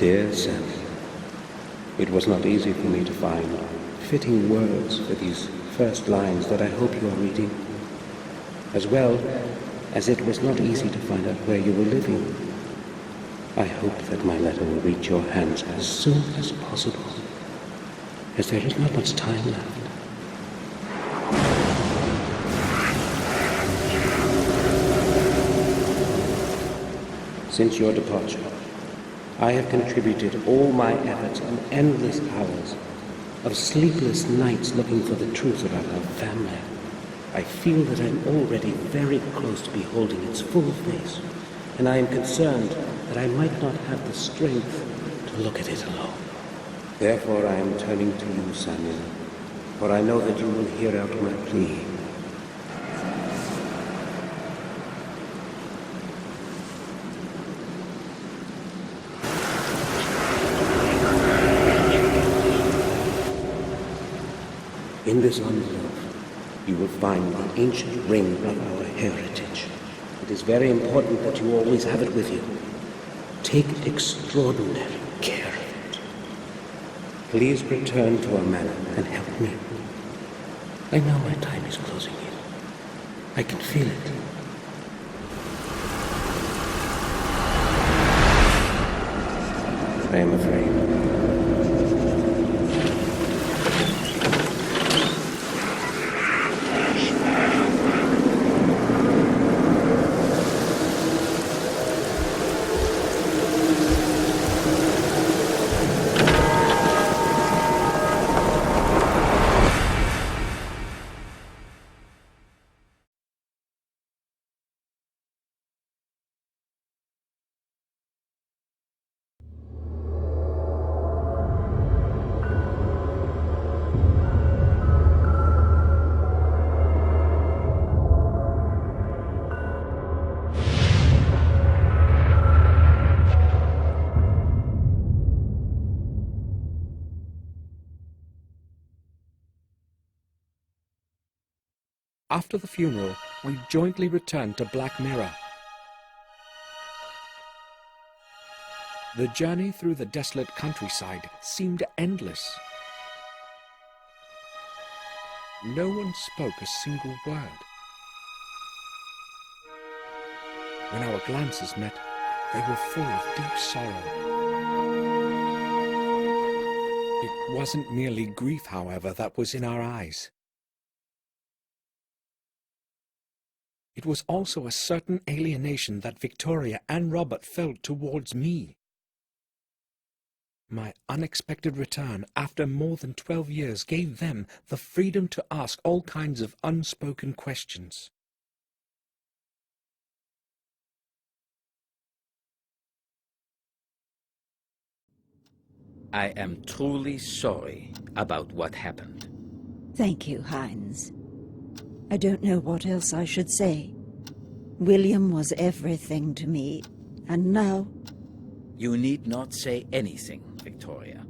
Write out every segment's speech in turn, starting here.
Dear Sam, it was not easy for me to find fitting words for these first lines that I hope you are reading, as well as it was not easy to find out where you were living. I hope that my letter will reach your hands as soon as possible, as there is not much time left. Since your departure, I have contributed all my efforts and endless hours of sleepless nights looking for the truth about our family. I feel that I'm already very close to beholding its full face, and I am concerned that I might not have the strength to look at it alone. Therefore I am turning to you, Samuel, for I know that you will hear out my plea. In this envelope, you will find the ancient ring of our heritage. It is very important that you always have it with you. Take extraordinary care of it. Please return to our manor and help me. I know my time is closing in. I can feel it. I am afraid. After the funeral, we jointly returned to Black Mirror. The journey through the desolate countryside seemed endless. No one spoke a single word. When our glances met, they were full of deep sorrow. It wasn't merely grief, however, that was in our eyes. It was also a certain alienation that Victoria and Robert felt towards me. My unexpected return after more than 12 years gave them the freedom to ask all kinds of unspoken questions. I am truly sorry about what happened. Thank you, Hines. I don't know what else I should say. William was everything to me, and now... You need not say anything, Victoria.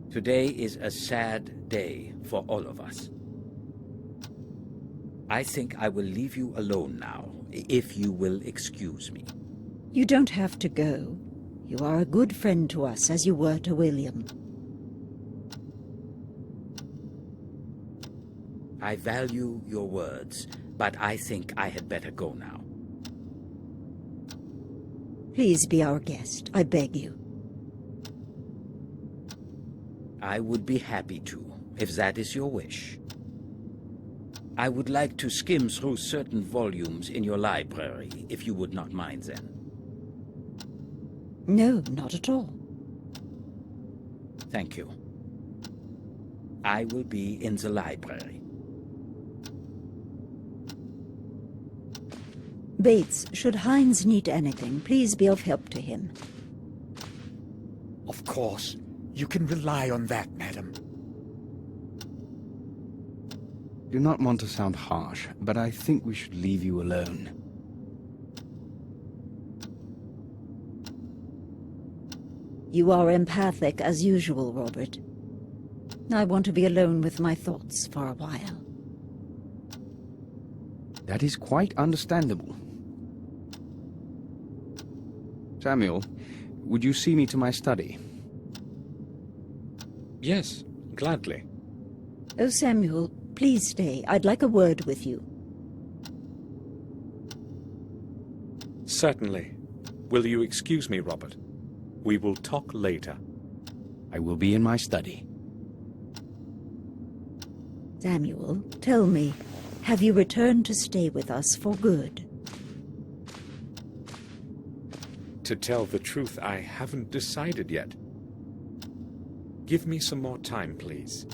Today is a sad day for all of us. I think I will leave you alone now, if you will excuse me. You don't have to go. You are a good friend to us, as you were to William. I value your words, but I think I had better go now. Please be our guest, I beg you. I would be happy to, if that is your wish. I would like to skim through certain volumes in your library, if you would not mind then. No, not at all. Thank you. I will be in the library. Bates, should Hines need anything, please be of help to him. Of course. You can rely on that, madam. Do not want to sound harsh, but I think we should leave you alone. You are empathic as usual, Robert. I want to be alone with my thoughts for a while. That is quite understandable. Samuel, would you see me to my study? Yes, gladly. Oh, Samuel, please stay. I'd like a word with you. Certainly. Will you excuse me, Robert? We will talk later. I will be in my study. Samuel, tell me, have you returned to stay with us for good? To tell the truth, I haven't decided yet. Give me some more time, please.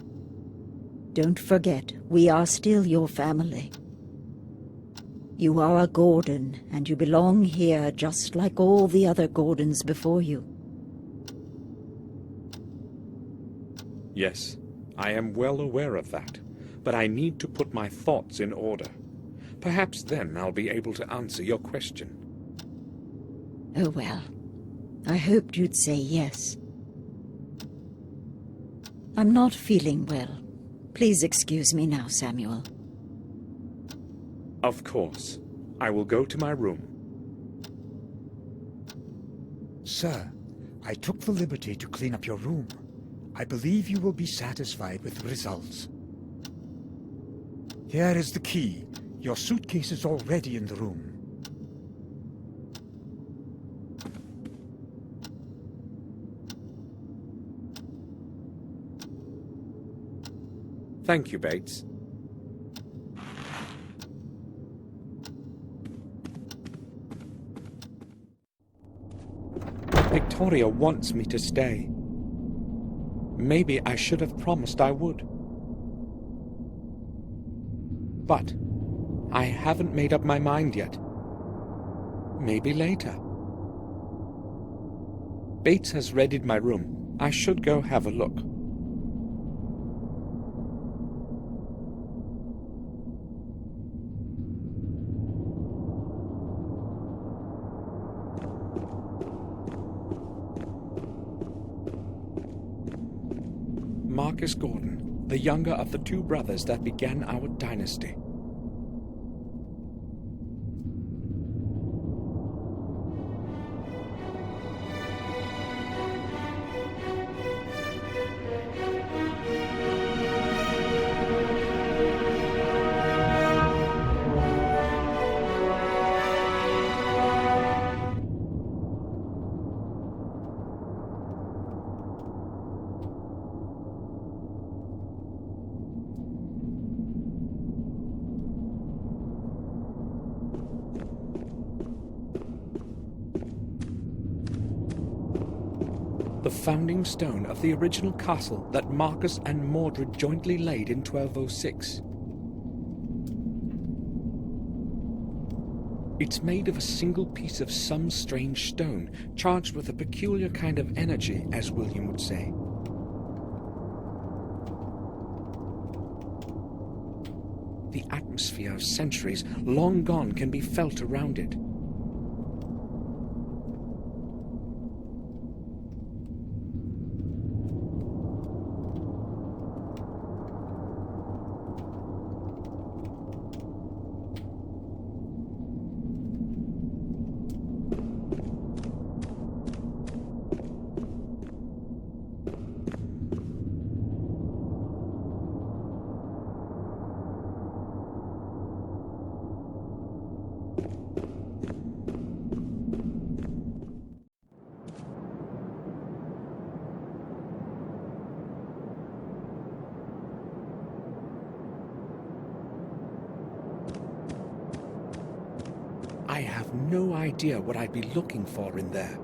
Don't forget, we are still your family. You are a Gordon, and you belong here just like all the other Gordons before you. Yes, I am well aware of that, but I need to put my thoughts in order. Perhaps then I'll be able to answer your question. Oh well, I hoped you'd say yes. I'm not feeling well. Please excuse me now, Samuel. Of course. I will go to my room. Sir, I took the liberty to clean up your room. I believe you will be satisfied with the results. Here is the key. Your suitcase is already in the room. Thank you, Bates. Victoria wants me to stay. Maybe I should have promised I would. But I haven't made up my mind yet. Maybe later. Bates has readied my room. I should go have a look. Marcus Gordon, the younger of the two brothers that began our dynasty. The founding stone of the original castle that Marcus and Mordred jointly laid in 1206. It's made of a single piece of some strange stone, charged with a peculiar kind of energy, as William would say. The atmosphere of centuries long gone can be felt around it. I have no idea what I'd be looking for in there.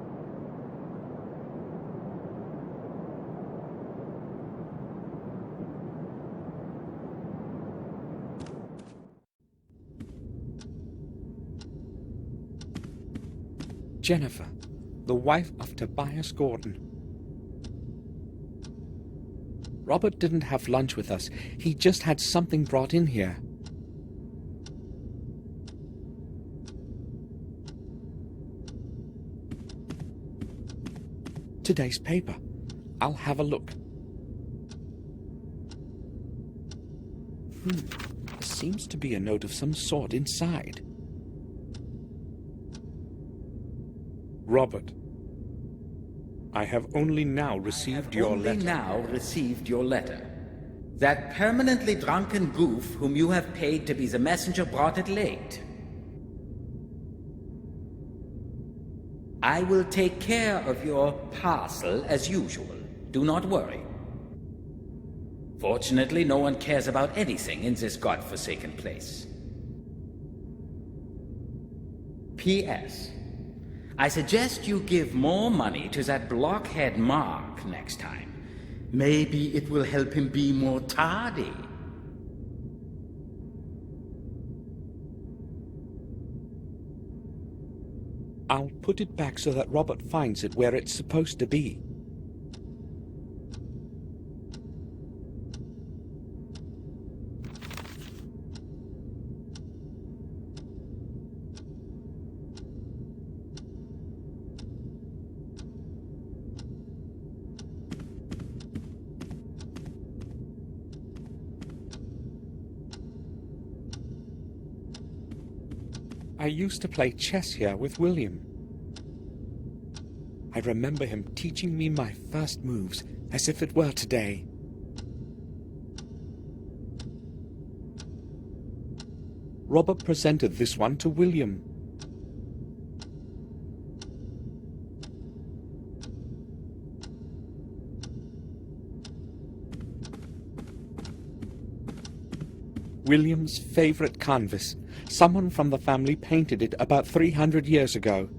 Jennifer, the wife of Tobias Gordon. Robert didn't have lunch with us. He just had something brought in here. Today's paper. I'll have a look. There seems to be a note of some sort inside. Robert, I have only now received your Only letter. now received your letter. That permanently drunken goof whom you have paid to be the messenger brought it late. I will take care of your parcel as usual. Do not worry. Fortunately, no one cares about anything in this godforsaken place. P.S. I suggest you give more money to that blockhead Mark next time. Maybe it will help him be more tardy. I'll put it back so that Robert finds it where it's supposed to be. I used to play chess here with William. I remember him teaching me my first moves as if it were today. Robert presented this one to William. William's favorite canvas. Someone from the family painted it about 300 years ago.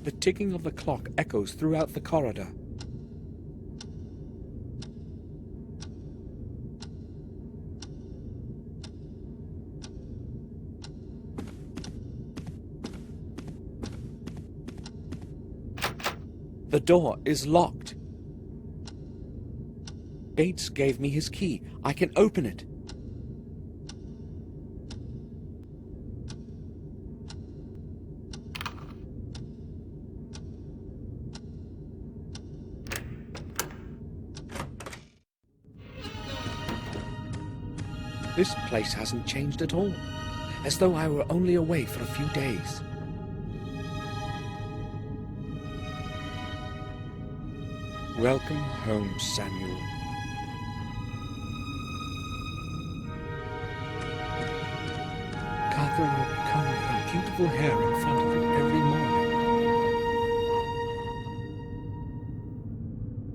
The ticking of the clock echoes throughout the corridor. The door is locked. Bates gave me his key. I can open it. This place hasn't changed at all, as though I were only away for a few days. Welcome home, Samuel. Catherine would comb her beautiful hair in front of it every morning.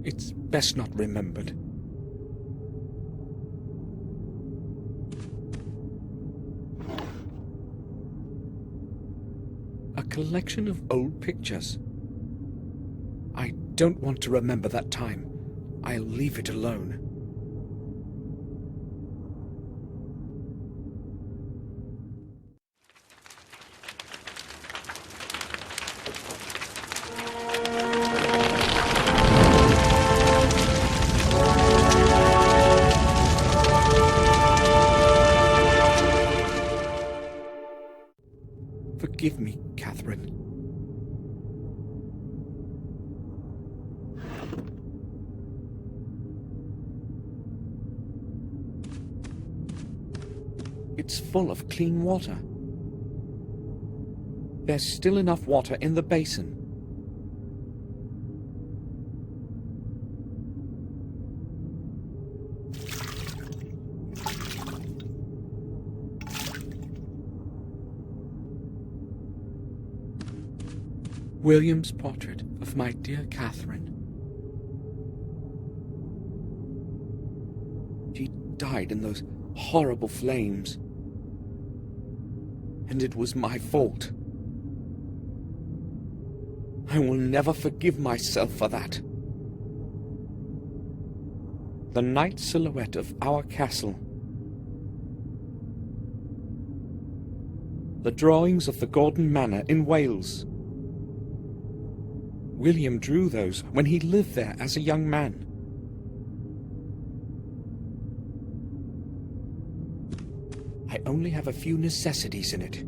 It's best not remembered. A collection of old pictures. I don't want to remember that time. I'll leave it alone. Forgive me, Catherine. It's full of clean water. There's still enough water in the basin. William's portrait of my dear Catherine. She died in those horrible flames. And it was my fault. I will never forgive myself for that. The night silhouette of our castle. The drawings of the Gordon Manor in Wales. William drew those when he lived there as a young man. I only have a few necessities in it.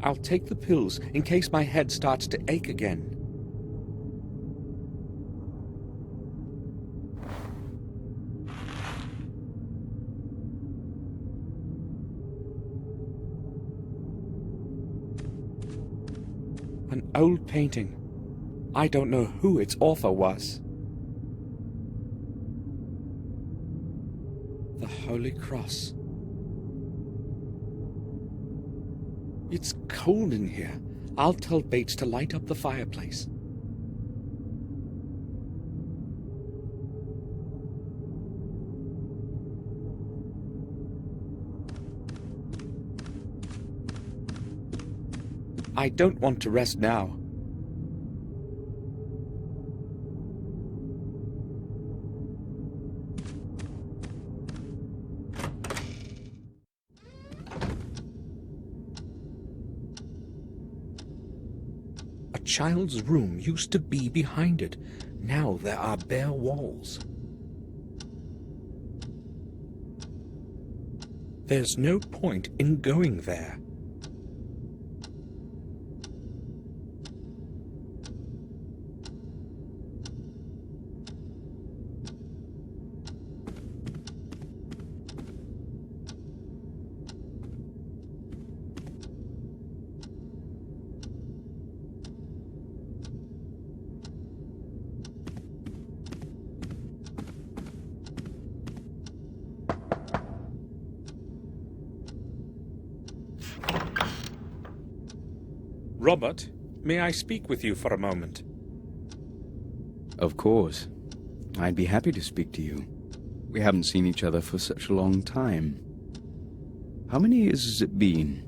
I'll take the pills in case my head starts to ache again. An old painting. I don't know who its author was. The Holy Cross. It's cold in here. I'll tell Bates to light up the fireplace. I don't want to rest now. A child's room used to be behind it. Now there are bare walls. There's no point in going there. Robert, may I speak with you for a moment? Of course. I'd be happy to speak to you. We haven't seen each other for such a long time. How many years has it been?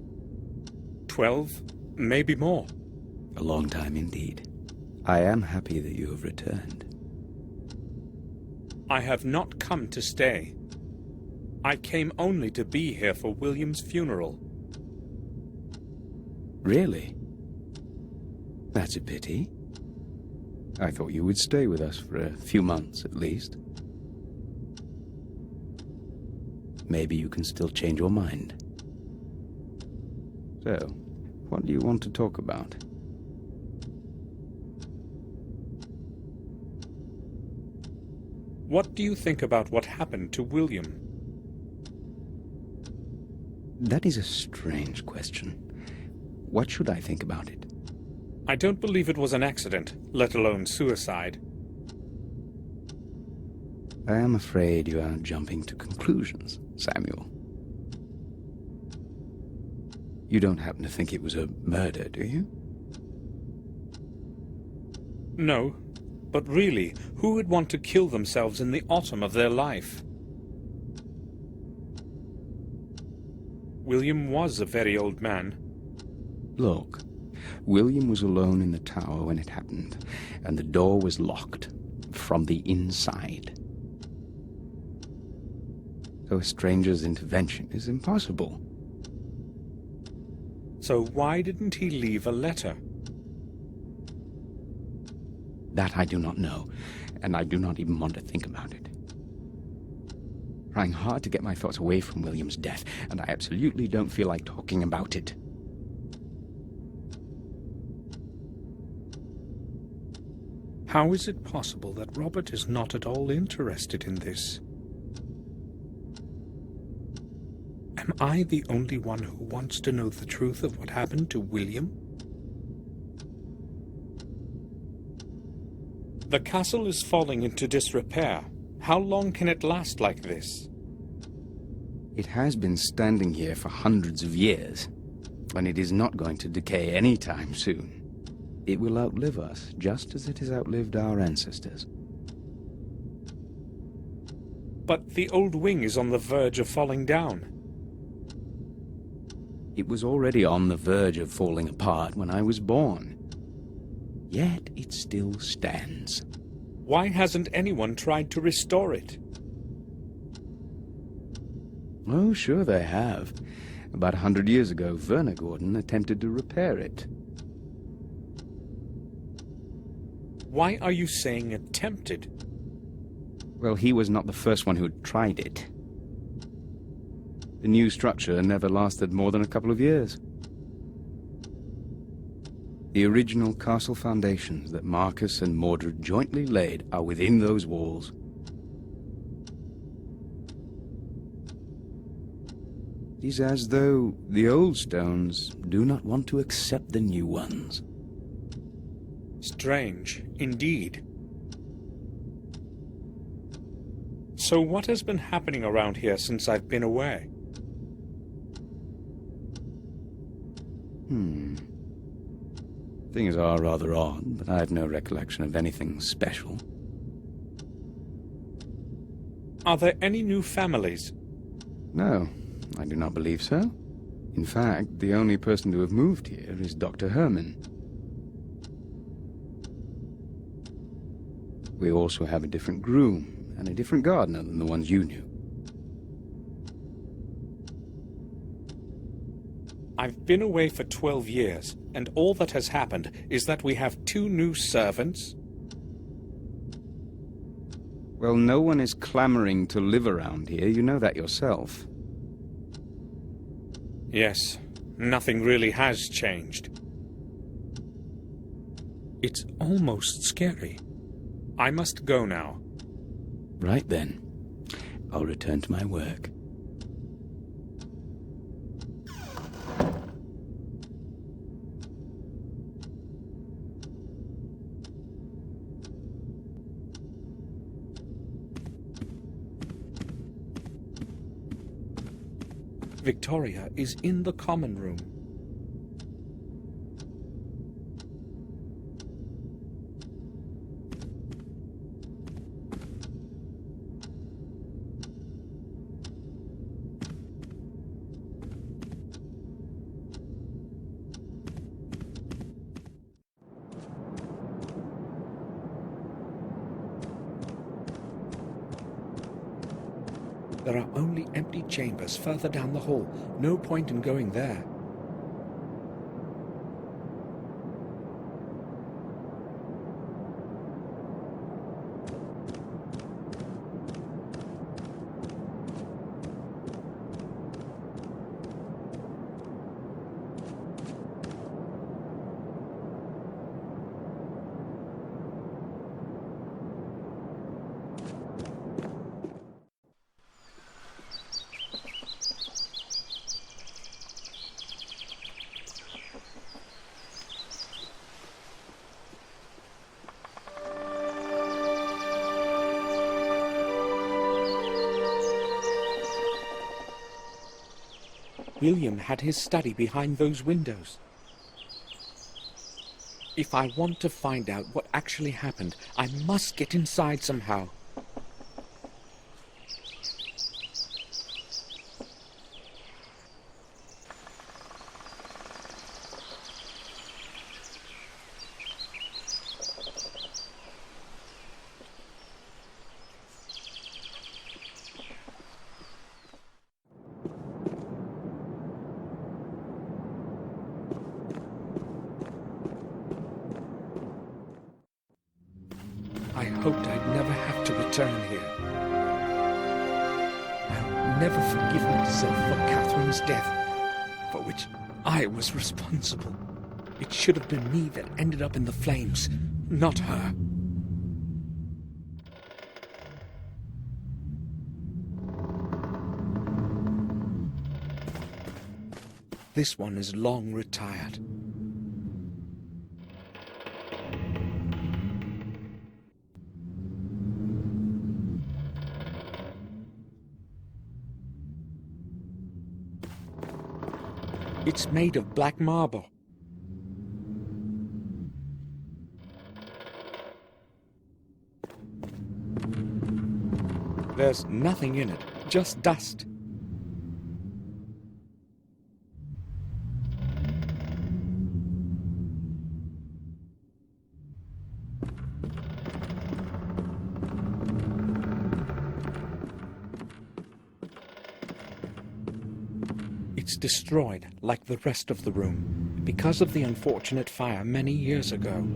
12, maybe more. A long time indeed. I am happy that you have returned. I have not come to stay. I came only to be here for William's funeral. Really? That's a pity. I thought you would stay with us for a few months at least. Maybe you can still change your mind. So, what do you want to talk about? What do you think about what happened to William? That is a strange question. What should I think about it? I don't believe it was an accident, let alone suicide. I am afraid you are jumping to conclusions, Samuel. You don't happen to think it was a murder, do you? No, but really, who would want to kill themselves in the autumn of their life? William was a very old man. Look, William was alone in the tower when it happened, and the door was locked from the inside. So a stranger's intervention is impossible. So why didn't he leave a letter? That I do not know, and I do not even want to think about it. Trying hard to get my thoughts away from William's death, and I absolutely don't feel like talking about it. How is it possible that Robert is not at all interested in this? Am I the only one who wants to know the truth of what happened to William? The castle is falling into disrepair. How long can it last like this? It has been standing here for hundreds of years, and it is not going to decay anytime soon. It will outlive us, just as it has outlived our ancestors. But the old wing is on the verge of falling down. It was already on the verge of falling apart when I was born. Yet it still stands. Why hasn't anyone tried to restore it? Oh, sure they have. About 100 years ago, Verna Gordon attempted to repair it. Why are you saying attempted? Well, he was not the first one who had tried it. The new structure never lasted more than a couple of years. The original castle foundations that Marcus and Mordred jointly laid are within those walls. It is as though the old stones do not want to accept the new ones. Strange, indeed. So what has been happening around here since I've been away? Things are rather odd, but I have no recollection of anything special. Are there any new families? No, I do not believe so. In fact, the only person to have moved here is Dr. Herman. We also have a different groom and a different gardener than the ones you knew. I've been away for 12 years, and all that has happened is that we have 2 new servants. Well, no one is clamoring to live around here, you know that yourself. Yes, nothing really has changed. It's almost scary. I must go now. Right then. I'll return to my work. Victoria is in the common room. There are only empty chambers further down the hall. No point in going there. William had his study behind those windows. If I want to find out what actually happened, I must get inside somehow. I hoped I'd never have to return here. I'll never forgive myself for Catherine's death, for which I was responsible. It should have been me that ended up in the flames, not her. This one is long retired. It's made of black marble. There's nothing in it, just dust. It's destroyed like the rest of the room because of the unfortunate fire many years ago.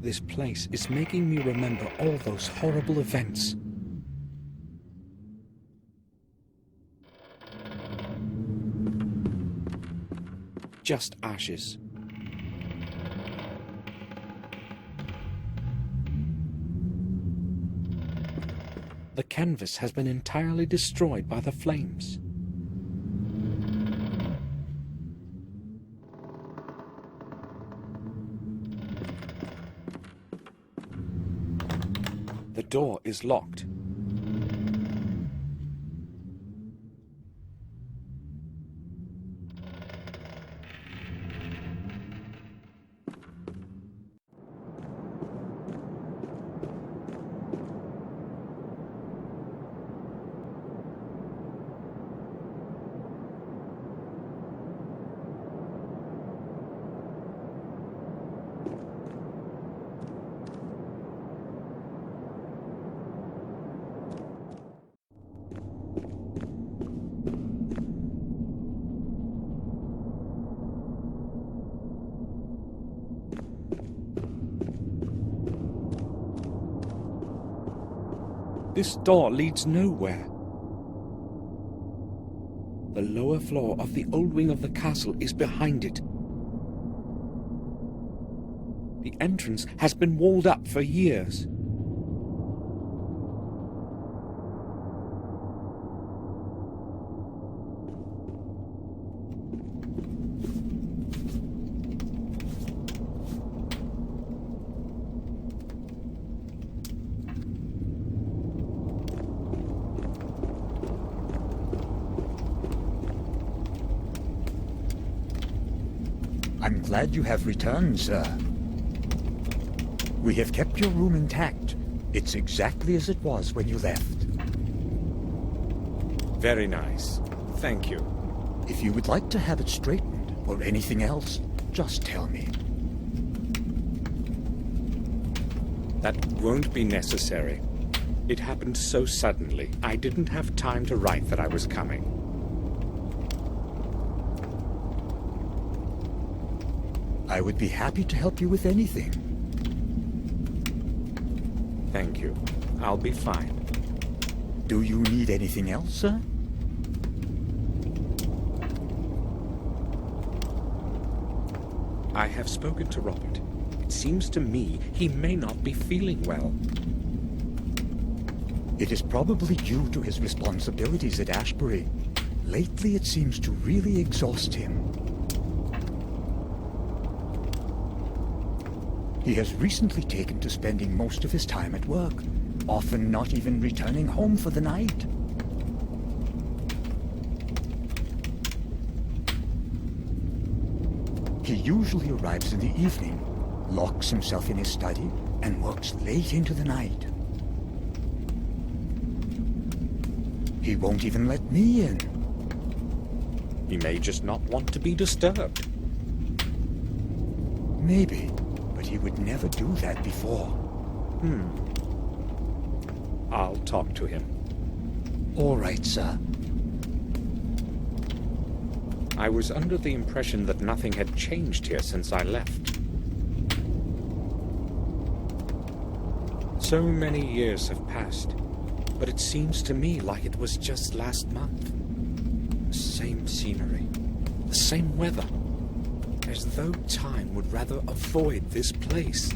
This place is making me remember all those horrible events. Just ashes. The canvas has been entirely destroyed by the flames. The door is locked. This door leads nowhere. The lower floor of the old wing of the castle is behind it. The entrance has been walled up for years. I'm glad you have returned, sir. We have kept your room intact. It's exactly as it was when you left. Very nice. Thank you. If you would like to have it straightened, or anything else, just tell me. That won't be necessary. It happened so suddenly, I didn't have time to write that I was coming. I would be happy to help you with anything. Thank you. I'll be fine. Do you need anything else, sir? I have spoken to Robert. It seems to me he may not be feeling well. It is probably due to his responsibilities at Ashbury. Lately it seems to really exhaust him. He has recently taken to spending most of his time at work, often not even returning home for the night. He usually arrives in the evening, locks himself in his study, and works late into the night. He won't even let me in. He may just not want to be disturbed. Maybe. But he would never do that before. I'll talk to him. All right, sir. I was under the impression that nothing had changed here since I left. So many years have passed, but it seems to me like it was just last month. The same scenery, the same weather. As though time would rather avoid this place.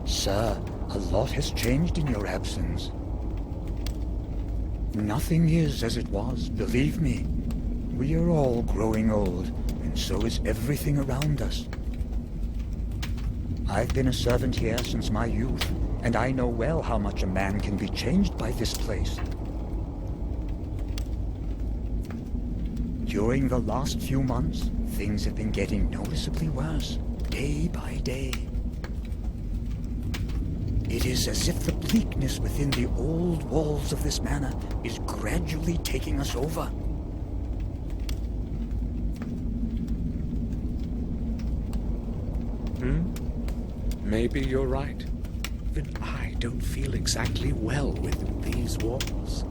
Sir, a lot has changed in your absence. Nothing is as it was, believe me. We are all growing old, and so is everything around us. I've been a servant here since my youth, and I know well how much a man can be changed by this place. During the last few months, things have been getting noticeably worse, day by day. It is as if the bleakness within the old walls of this manor is gradually taking us over. Maybe you're right. Even I don't feel exactly well within these walls.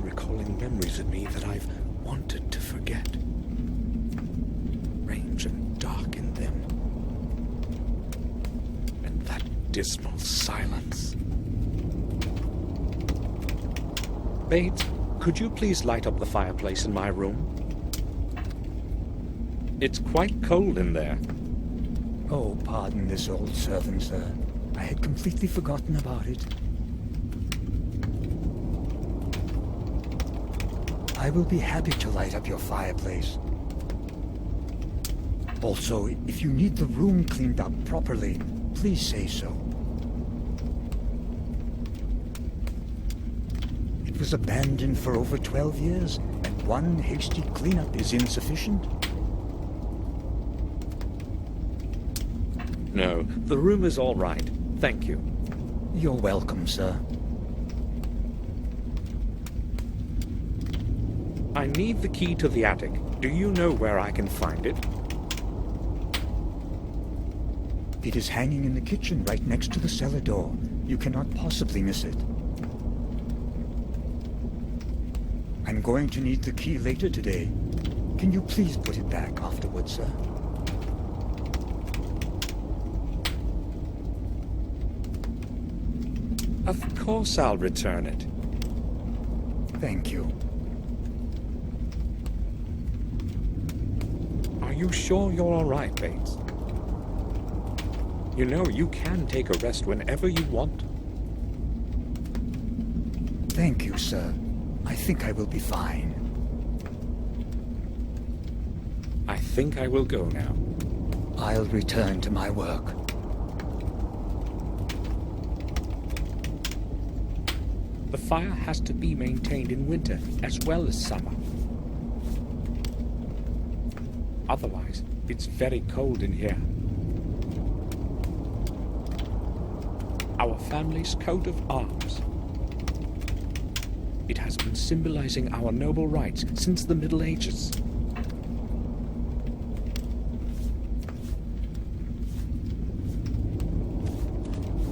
Recalling memories of me that I've wanted to forget. Range and dark in them. And that dismal silence. Bates, could you please light up the fireplace in my room? It's quite cold in there. Oh, pardon this old servant, sir. I had completely forgotten about it. I will be happy to light up your fireplace. Also, if you need the room cleaned up properly, please say so. It was abandoned for over 12 years, and one hasty cleanup is insufficient. No, the room is all right. Thank you. You're welcome, sir. I need the key to the attic. Do you know where I can find it? It is hanging in the kitchen right next to the cellar door. You cannot possibly miss it. I'm going to need the key later today. Can you please put it back afterwards, sir? Of course I'll return it. Thank you. Are you sure you're all right, Bates? You know, you can take a rest whenever you want. Thank you, sir. I think I will be fine. I think I will go now. I'll return to my work. The fire has to be maintained in winter as well as summer. Otherwise, it's very cold in here. Our family's coat of arms. It has been symbolizing our noble rights since the Middle Ages.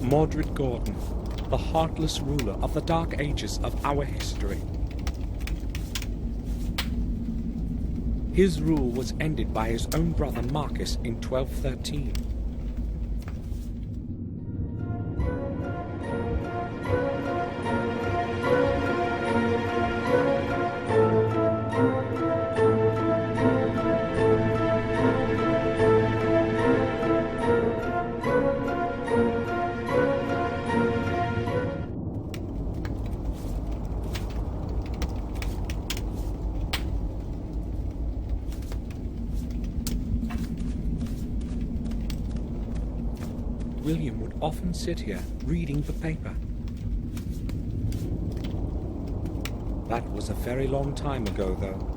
Mordred Gordon, the heartless ruler of the dark ages of our history. His rule was ended by his own brother Marcus in 1213. William would often sit here reading the paper. That was a very long time ago, though.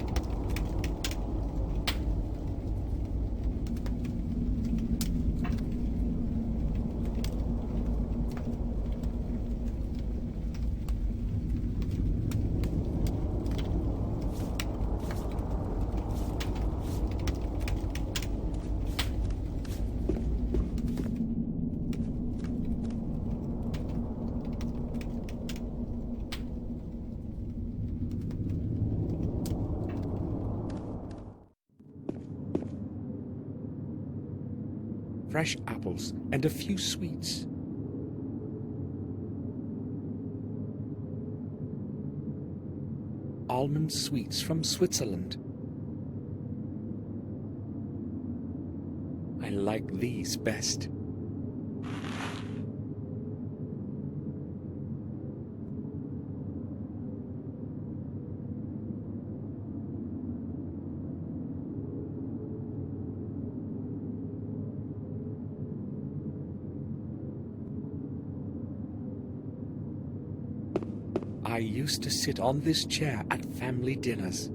Fresh apples and a few sweets. Almond sweets from Switzerland. I like these best. I used to sit on this chair at family dinners.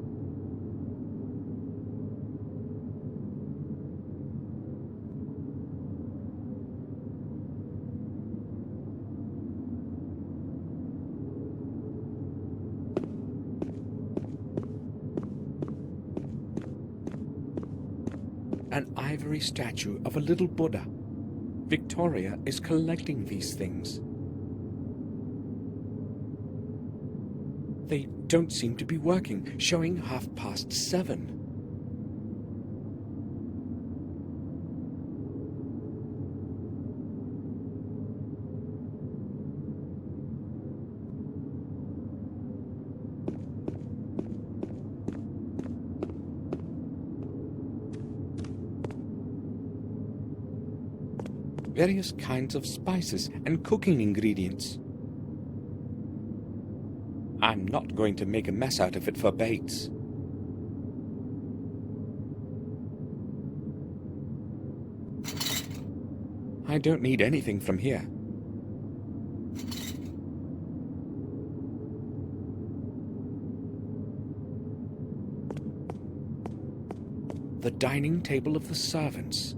An ivory statue of a little Buddha. Victoria is collecting these things. They don't seem to be working, showing 7:30. various kinds of spices and cooking ingredients. I'm not going to make a mess out of it for Bates. I don't need anything from here. The dining table of the servants.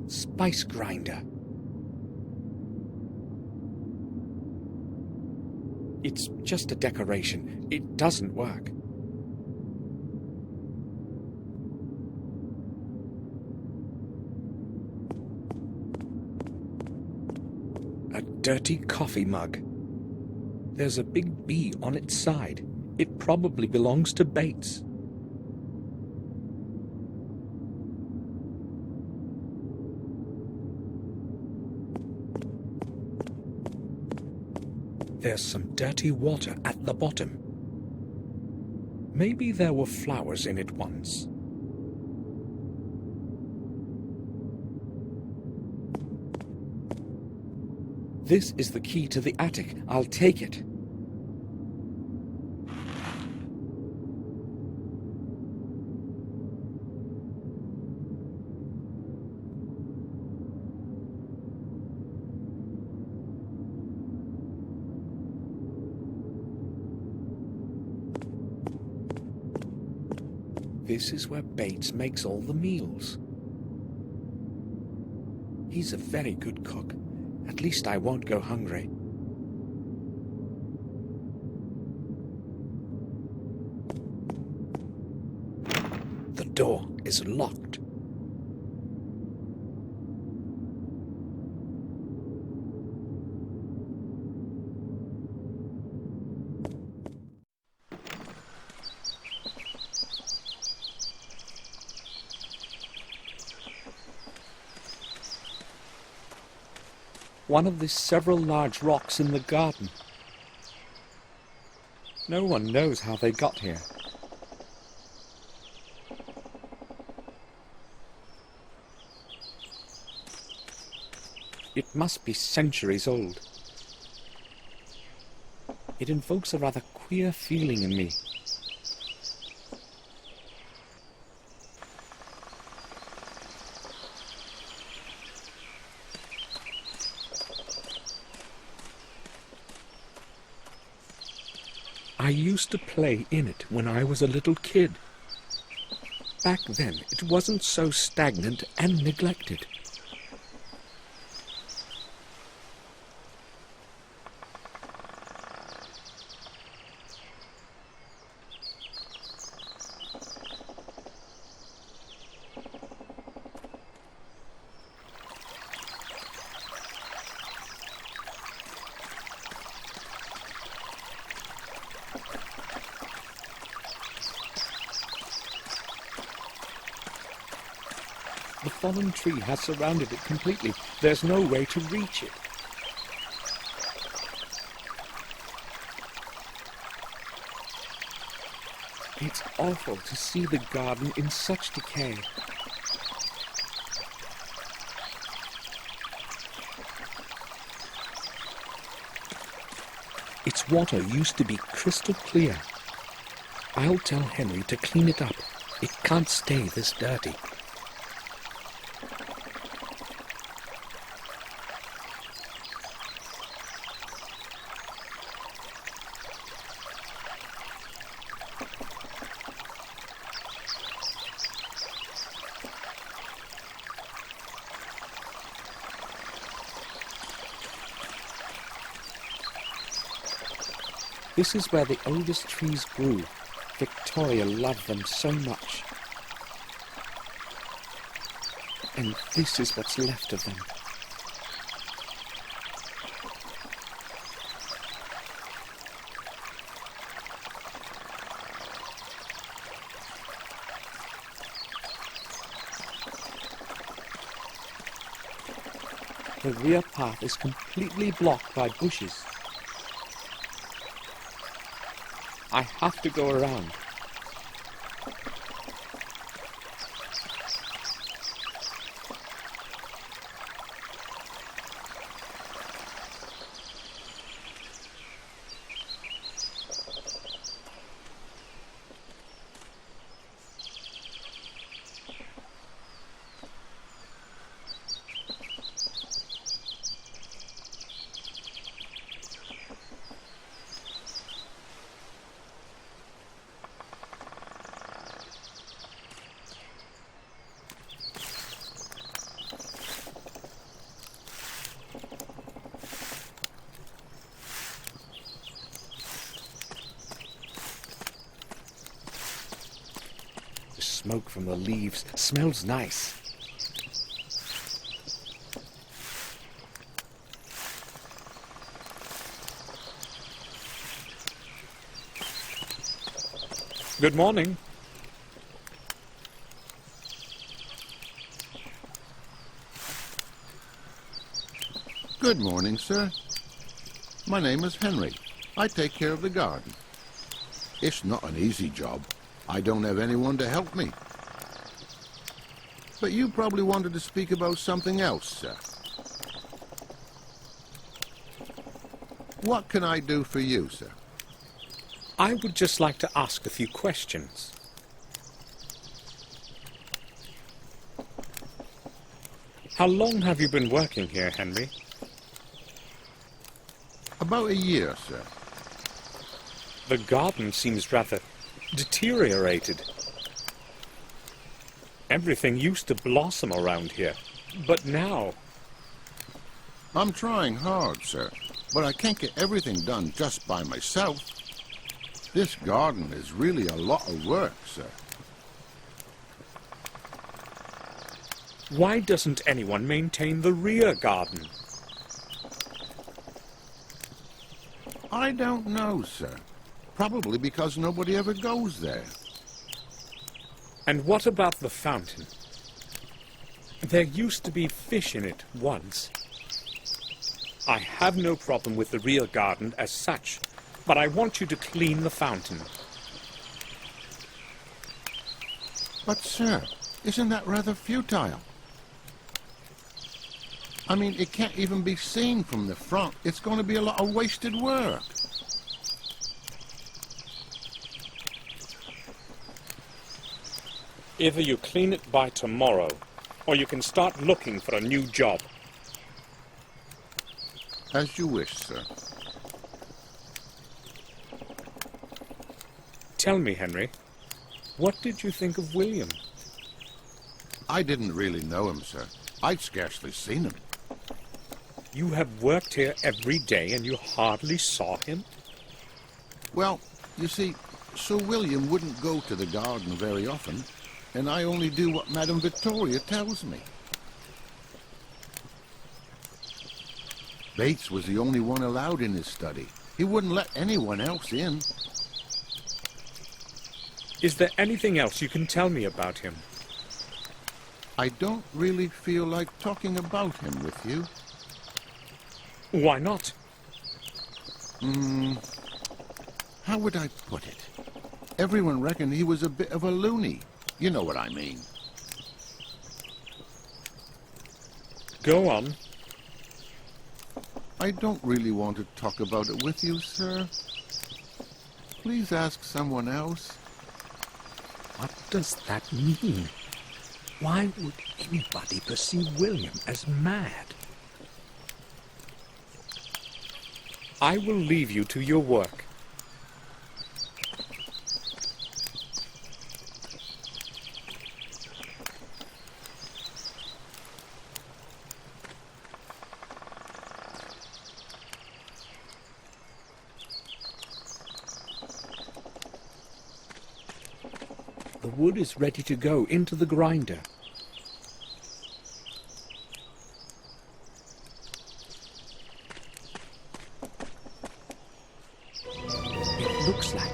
Spice grinder. It's just a decoration. It doesn't work. A dirty coffee mug. There's a big B on its side. It probably belongs to Bates. There's some dirty water at the bottom. Maybe there were flowers in it once. This is the key to the attic. I'll take it. This is where Bates makes all the meals. He's a very good cook. At least I won't go hungry. The door is locked. One of the several large rocks in the garden. No one knows how they got here. It must be centuries old. It invokes a rather queer feeling in me. I used to play in it when I was a little kid. Back then, it wasn't so stagnant and neglected. The fallen tree has surrounded it completely. There's no way to reach it. It's awful to see the garden in such decay. Its water used to be crystal clear. I'll tell Henry to clean it up. It can't stay this dirty. This is where the oldest trees grew. Victoria loved them so much. And this is what's left of them. The rear path is completely blocked by bushes. I have to go around. The smoke from the leaves smells nice. Good morning. Good morning, sir. My name is Henry. I take care of the garden. It's not an easy job. I don't have anyone to help me. But you probably wanted to speak about something else, sir. What can I do for you, sir? I would just like to ask a few questions. How long have you been working here, Henry? About a year, sir. The garden seems rather deteriorated. Everything used to blossom around here, but now... I'm trying hard, sir, but I can't get everything done just by myself. This garden is really a lot of work, sir. Why doesn't anyone maintain the rear garden? I don't know, sir. Probably because nobody ever goes there. And what about the fountain? There used to be fish in it once. I have no problem with the rear garden as such, but I want you to clean the fountain. But, sir, isn't that rather futile? I mean, it can't even be seen from the front. It's going to be a lot of wasted work. Either you clean it by tomorrow, or you can start looking for a new job. As you wish, sir. Tell me, Henry, what did you think of William? I didn't really know him, sir. I'd scarcely seen him. You have worked here every day and you hardly saw him? Well, you see, Sir William wouldn't go to the garden very often, and I only do what Madame Victoria tells me. Bates was the only one allowed in his study. He wouldn't let anyone else in. Is there anything else you can tell me about him? I don't really feel like talking about him with you. Why not? How would I put it? Everyone reckoned he was a bit of a loony. You know what I mean. Go on. I don't really want to talk about it with you, sir. Please ask someone else. What does that mean? Why would anybody perceive William as mad? I will leave you to your work. The wood is ready to go into the grinder. It looks like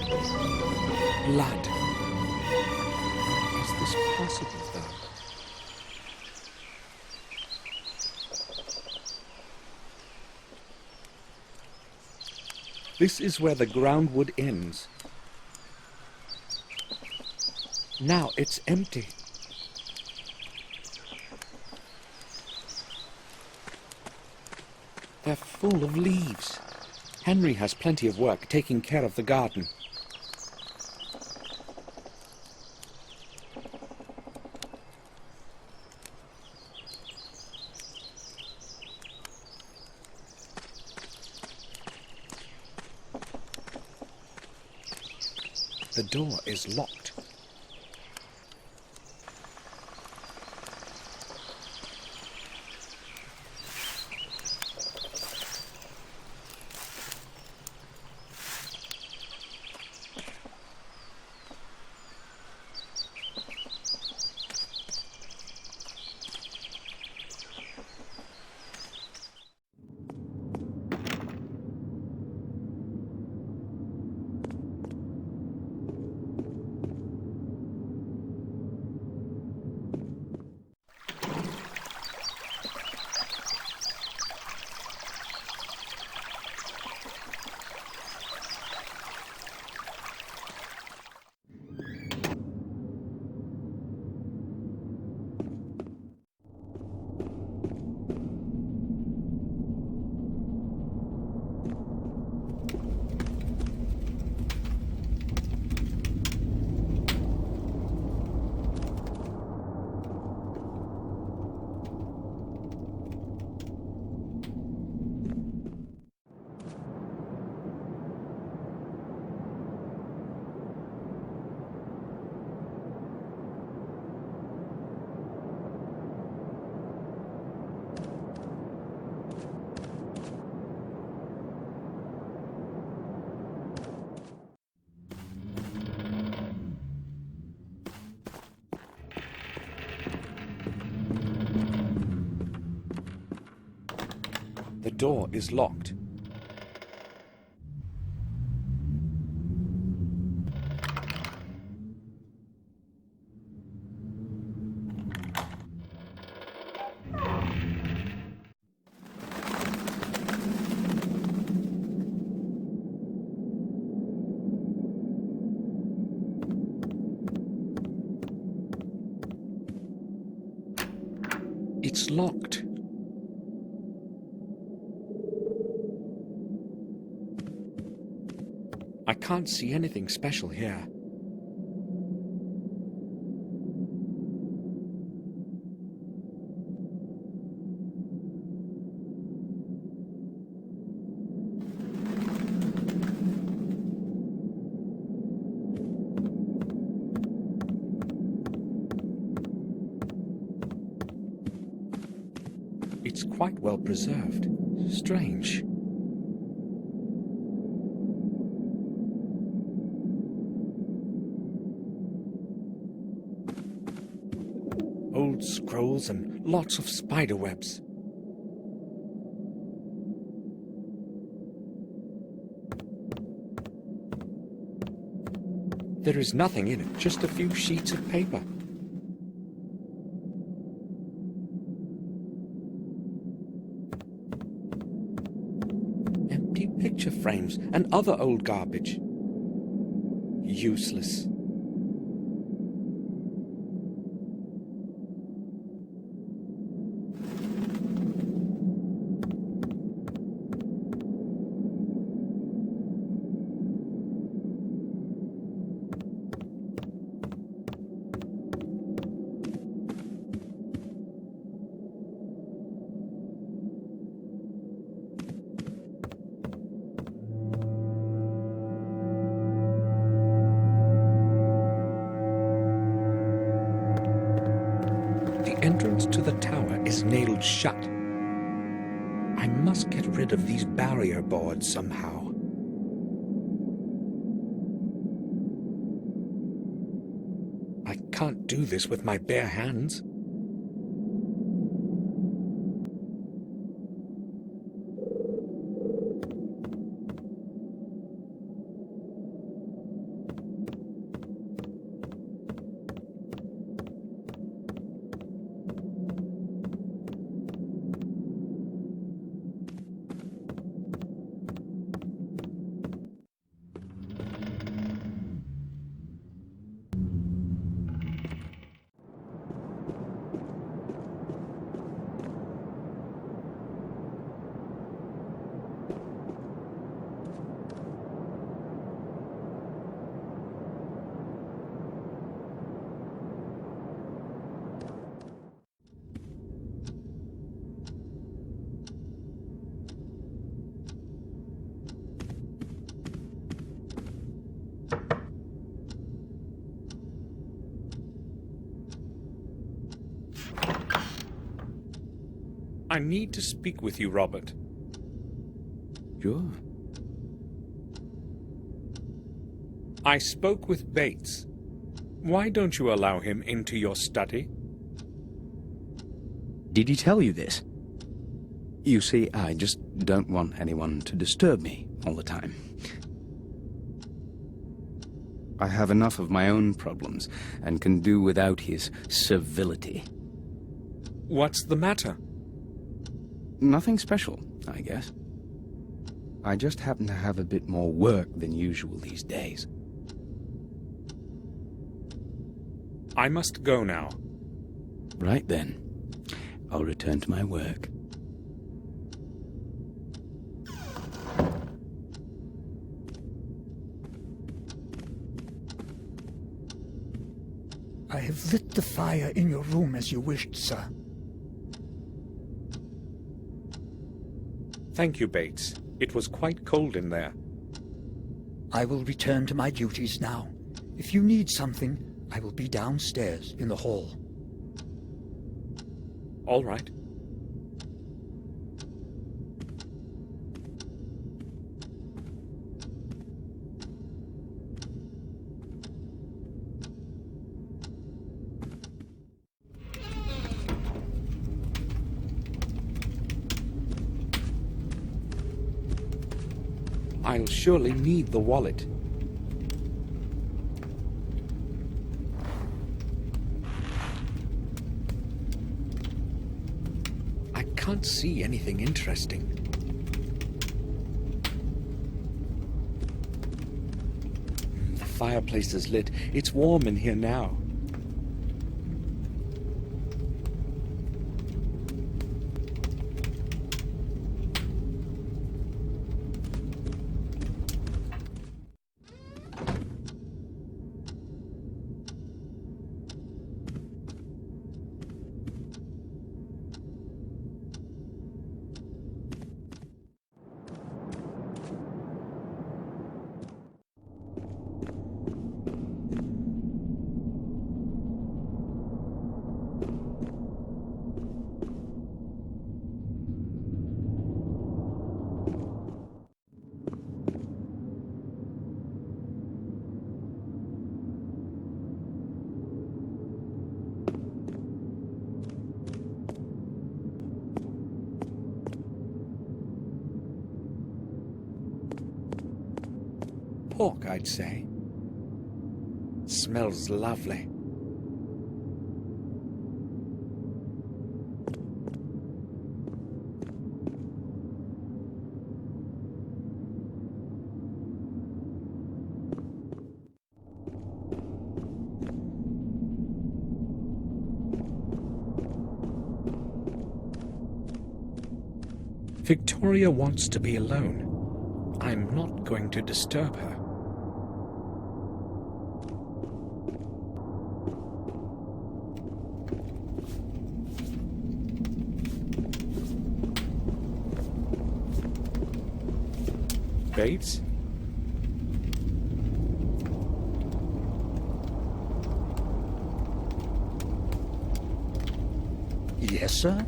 blood. Is this possible, though? This is where the groundwood ends. Now it's empty. They're full of leaves. Henry has plenty of work taking care of the garden. The door is locked. The door is locked. It's locked. I can't see anything special here. It's quite well preserved. Strange. Old scrolls and lots of spider webs. There is nothing in it, just a few sheets of paper. Empty picture frames and other old garbage. Useless. The entrance to the tower is nailed shut. I must get rid of these barrier boards somehow. I can't do this with my bare hands. I need to speak with you, Robert. Sure. I spoke with Bates. Why don't you allow him into your study? Did he tell you this? You see, I just don't want anyone to disturb me all the time. I have enough of my own problems, and can do without his servility. What's the matter? Nothing special, I guess. I just happen to have a bit more work than usual these days. I must go now. Right then. I'll return to my work. I have lit the fire in your room as you wished, sir. Thank you, Bates. It was quite cold in there. I will return to my duties now. If you need something, I will be downstairs in the hall. All right. I'll surely need the wallet. I can't see anything interesting. The fireplace is lit. It's warm in here now. Pork, I'd say. Smells lovely. Victoria wants to be alone. I'm not going to disturb her. Bates? Yes, sir?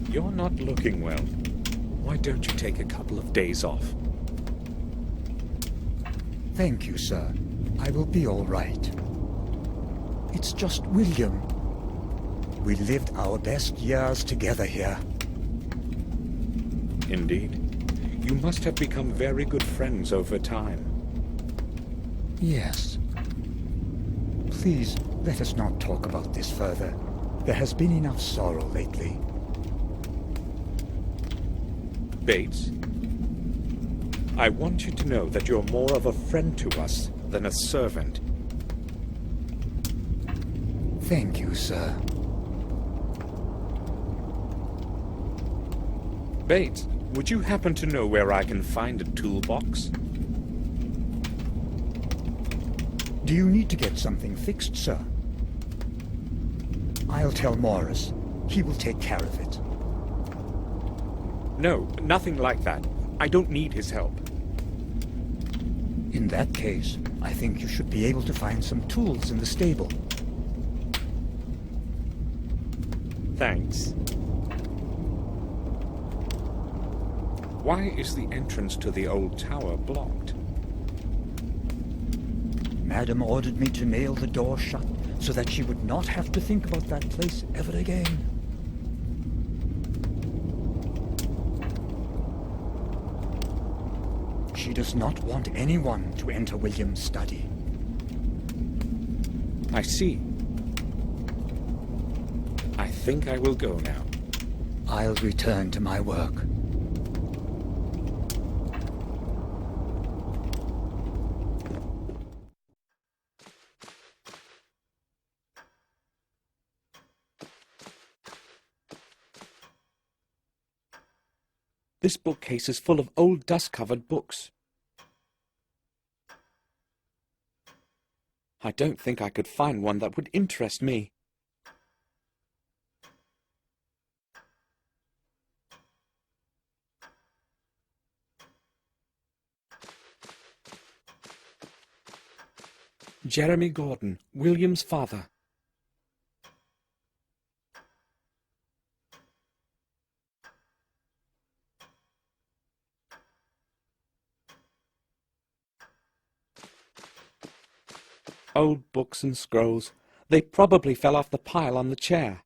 You're not looking well. Why don't you take a couple of days off? Thank you, sir. I will be all right. It's just William. We lived our best years together here. Indeed. You must have become very good friends over time. Yes. Please, let us not talk about this further. There has been enough sorrow lately. Bates, I want you to know that you're more of a friend to us than a servant. Thank you, sir. Bates, would you happen to know where I can find a toolbox? Do you need to get something fixed, sir? I'll tell Morris. He will take care of it. No, nothing like that. I don't need his help. In that case, I think you should be able to find some tools in the stable. Thanks. Why is the entrance to the old tower blocked? Madam ordered me to nail the door shut so that she would not have to think about that place ever again. She does not want anyone to enter William's study. I see. I think I will go now. I'll return to my work. This bookcase is full of old dust-covered books. I don't think I could find one that would interest me. Jeremy Gordon, William's father. Old books and scrolls. They probably fell off the pile on the chair.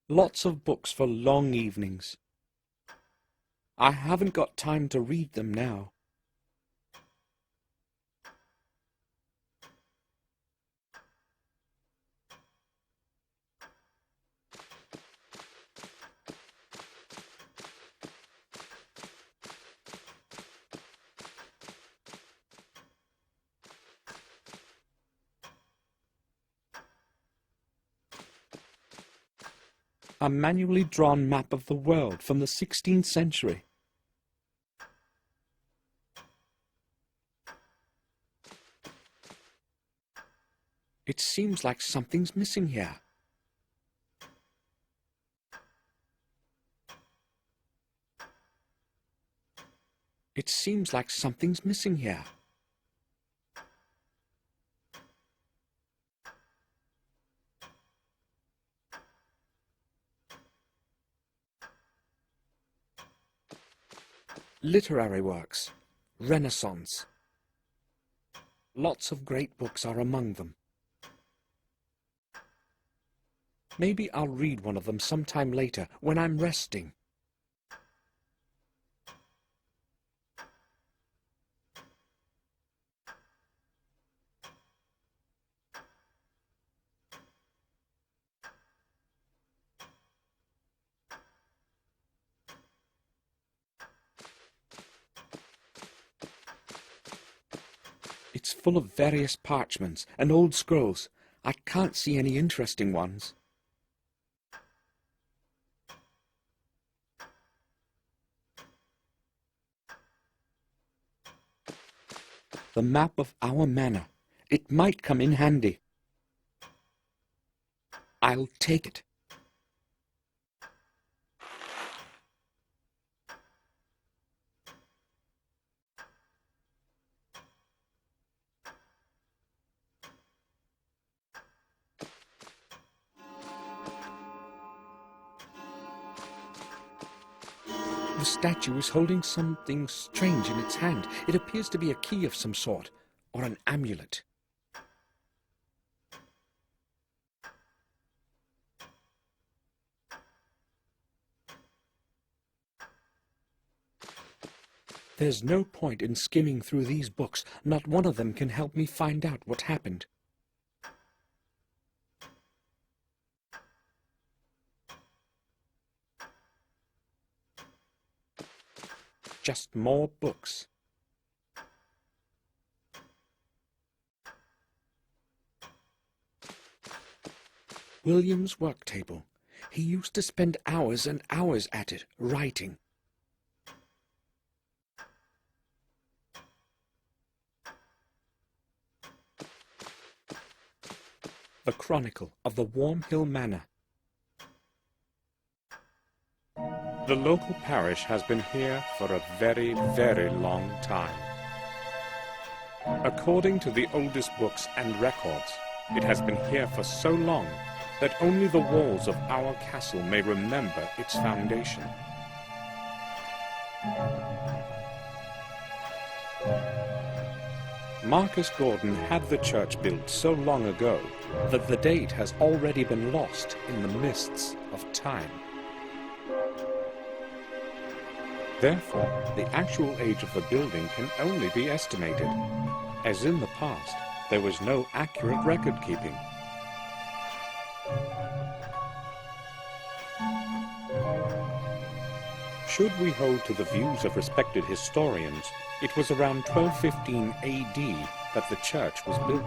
Lots of books for long evenings. I haven't got time to read them now. A manually drawn map of the world from the 16th century. It seems like something's missing here. It seems like something's missing here. Literary works. Renaissance. Lots of great books are among them. Maybe I'll read one of them sometime later when I'm resting. It's full of various parchments and old scrolls. I can't see any interesting ones. The map of our manor. It might come in handy. I'll take it. The statue is holding something strange in its hand. It appears to be a key of some sort, or an amulet. There's no point in skimming through these books. Not one of them can help me find out what happened. Just more books. William's work table. He used to spend hours and hours at it, writing. The Chronicle of the Warm Hill Manor. The local parish has been here for a very, very long time. According to the oldest books and records, it has been here for so long that only the walls of our castle may remember its foundation. Marcus Gordon had the church built so long ago that the date has already been lost in the mists of time. Therefore, the actual age of the building can only be estimated. As in the past, there was no accurate record keeping. Should we hold to the views of respected historians, it was around 1215 AD that the church was built.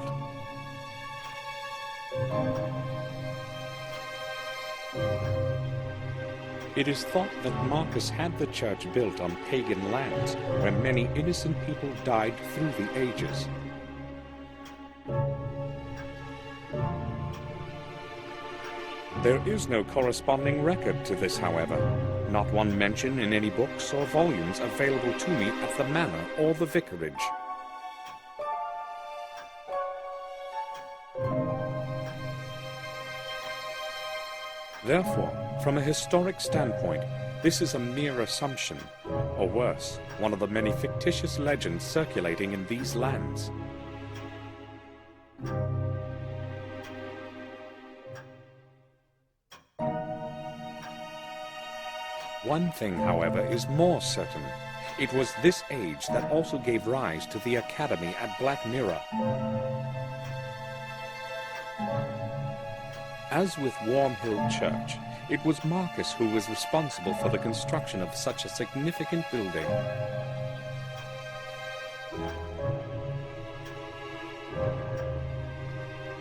It is thought that Marcus had the church built on pagan lands, where many innocent people died through the ages. There is no corresponding record to this, however. Not one mention in any books or volumes available to me at the manor or the vicarage. Therefore, from a historic standpoint, this is a mere assumption, or worse, one of the many fictitious legends circulating in these lands. One thing, however, is more certain. It was this age that also gave rise to the academy at Black Mirror. As with Wormhill Church, it was Marcus who was responsible for the construction of such a significant building.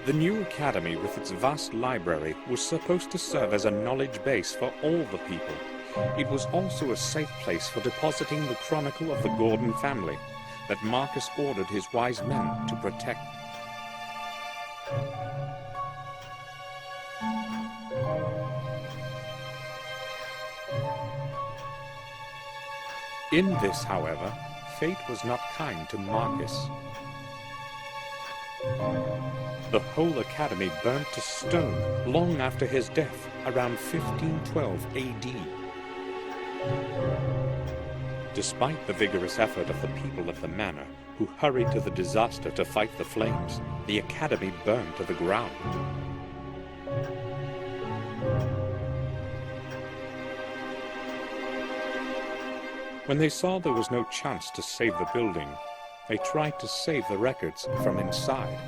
The new academy, with its vast library, was supposed to serve as a knowledge base for all the people. It was also a safe place for depositing the chronicle of the Gordon family that Marcus ordered his wise men to protect. In this, however, fate was not kind to Marcus. The whole academy burnt to stone long after his death, around 1512 AD. Despite the vigorous effort of the people of the manor, who hurried to the disaster to fight the flames, the academy burned to the ground. When they saw there was no chance to save the building, they tried to save the records from inside.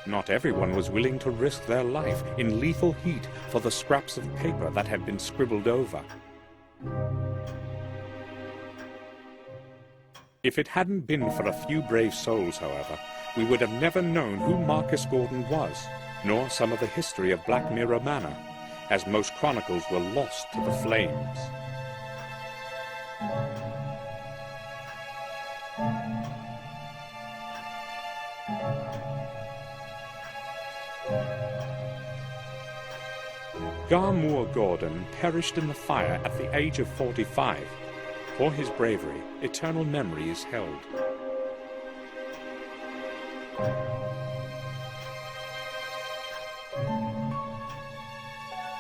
Not everyone was willing to risk their life in lethal heat for the scraps of paper that had been scribbled over. If it hadn't been for a few brave souls, however, we would have never known who Marcus Gordon was, nor some of the history of Black Mirror Manor, as most chronicles were lost to the flames. Garmoor Gordon perished in the fire at the age of 45. For his bravery, eternal memory is held.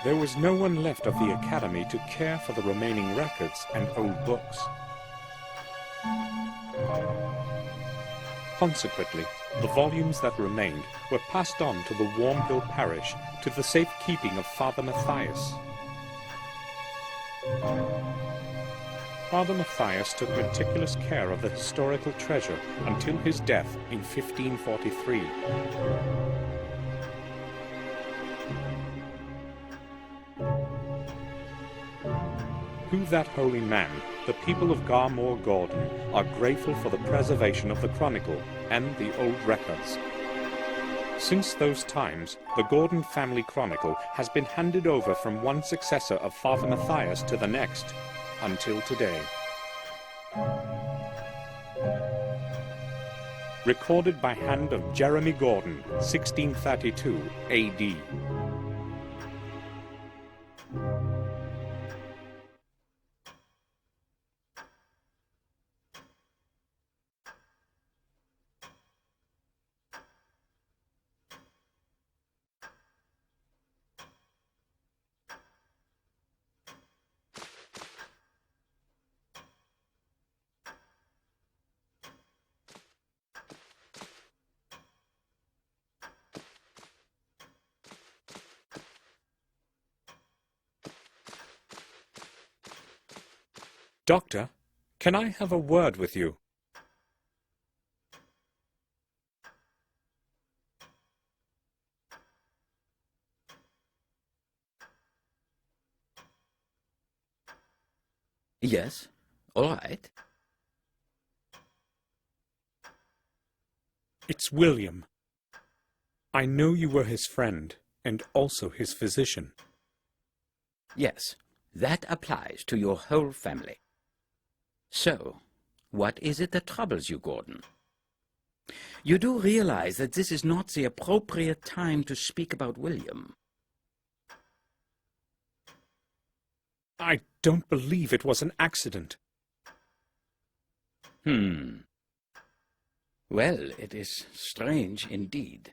There was no one left of the academy to care for the remaining records and old books. Consequently, the volumes that remained were passed on to the Wormhill parish to the safekeeping of Father Matthias. Father Matthias took meticulous care of the historical treasure until his death in 1543. To that holy man, the people of Garmoor Gordon are grateful for the preservation of the chronicle and the old records. Since those times, the Gordon family chronicle has been handed over from one successor of Father Matthias to the next, until today. recorded by hand of Jeremy Gordon, 1632 AD. Doctor, can I have a word with you? Yes, all right. It's William. I know you were his friend, and also his physician. Yes, that applies to your whole family. So, what is it that troubles you, Gordon? You do realize that this is not the appropriate time to speak about William. I don't believe it was an accident. Well, it is strange indeed.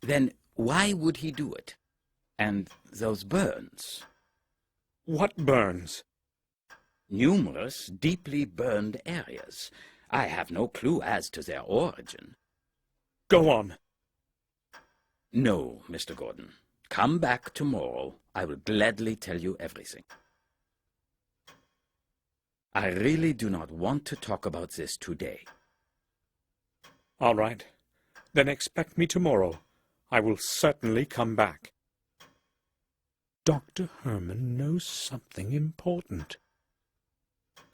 Then why would he do it? And those burns? What burns? Numerous deeply burned areas. I have no clue as to their origin. Go on. No, Mr. Gordon. Come back tomorrow. I will gladly tell you everything. I really do not want to talk about this today. All right. Then expect me tomorrow. I will certainly come back. Dr. Herman knows something important.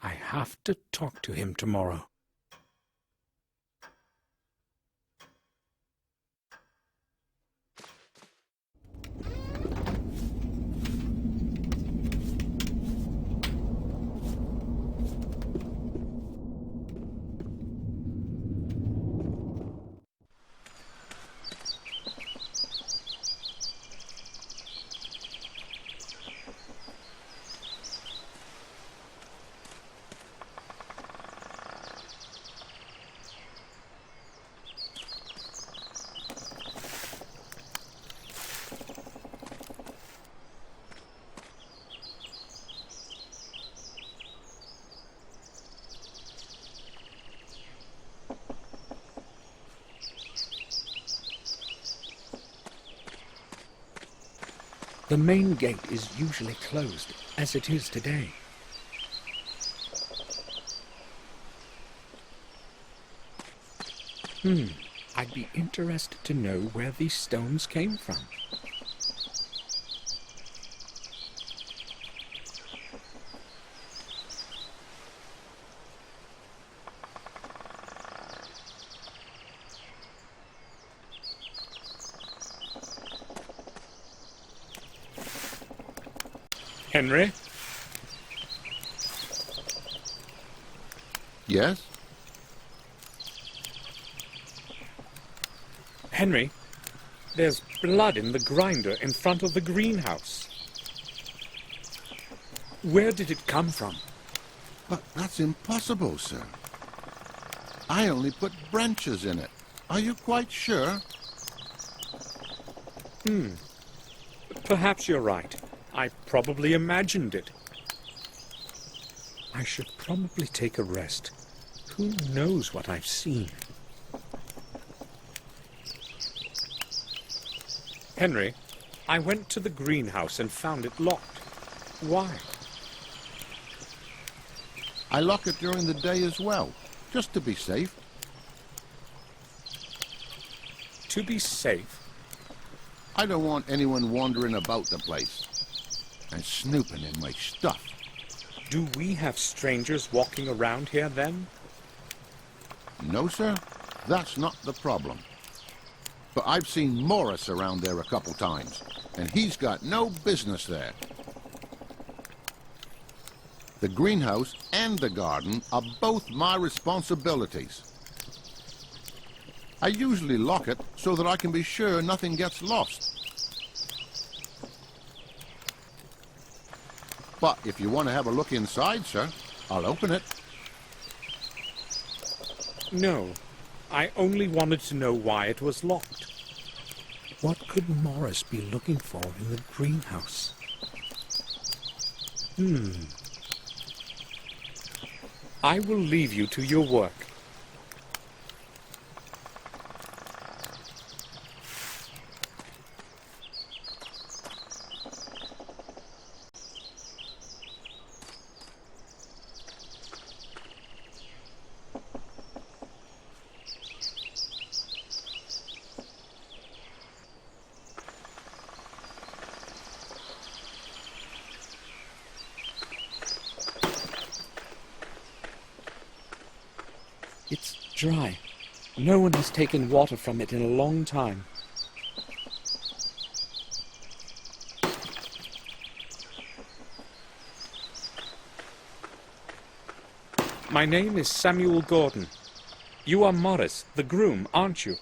I have to talk to him tomorrow. The main gate is usually closed, as it is today. I'd be interested to know where these stones came from. Henry? Yes? Henry, there's blood in the grinder in front of the greenhouse. Where did it come from? But that's impossible, sir. I only put branches in it. Are you quite sure? Perhaps you're right. I probably imagined it. I should probably take a rest. Who knows what I've seen? Henry, I went to the greenhouse and found it locked. Why? I lock it during the day as well, just to be safe. To be safe? I don't want anyone wandering about the place and snooping in my stuff. Do we have strangers walking around here then? No, sir, that's not the problem. But I've seen Morris around there a couple times, and he's got no business there. The greenhouse and the garden are both my responsibilities. I usually lock it so that I can be sure nothing gets lost. But if you want to have a look inside, sir, I'll open it. No, I only wanted to know why it was locked. What could Morris be looking for in the greenhouse? I will leave you to your work. It's dry. No one has taken water from it in a long time. My name is Samuel Gordon. You are Morris, the groom, aren't you?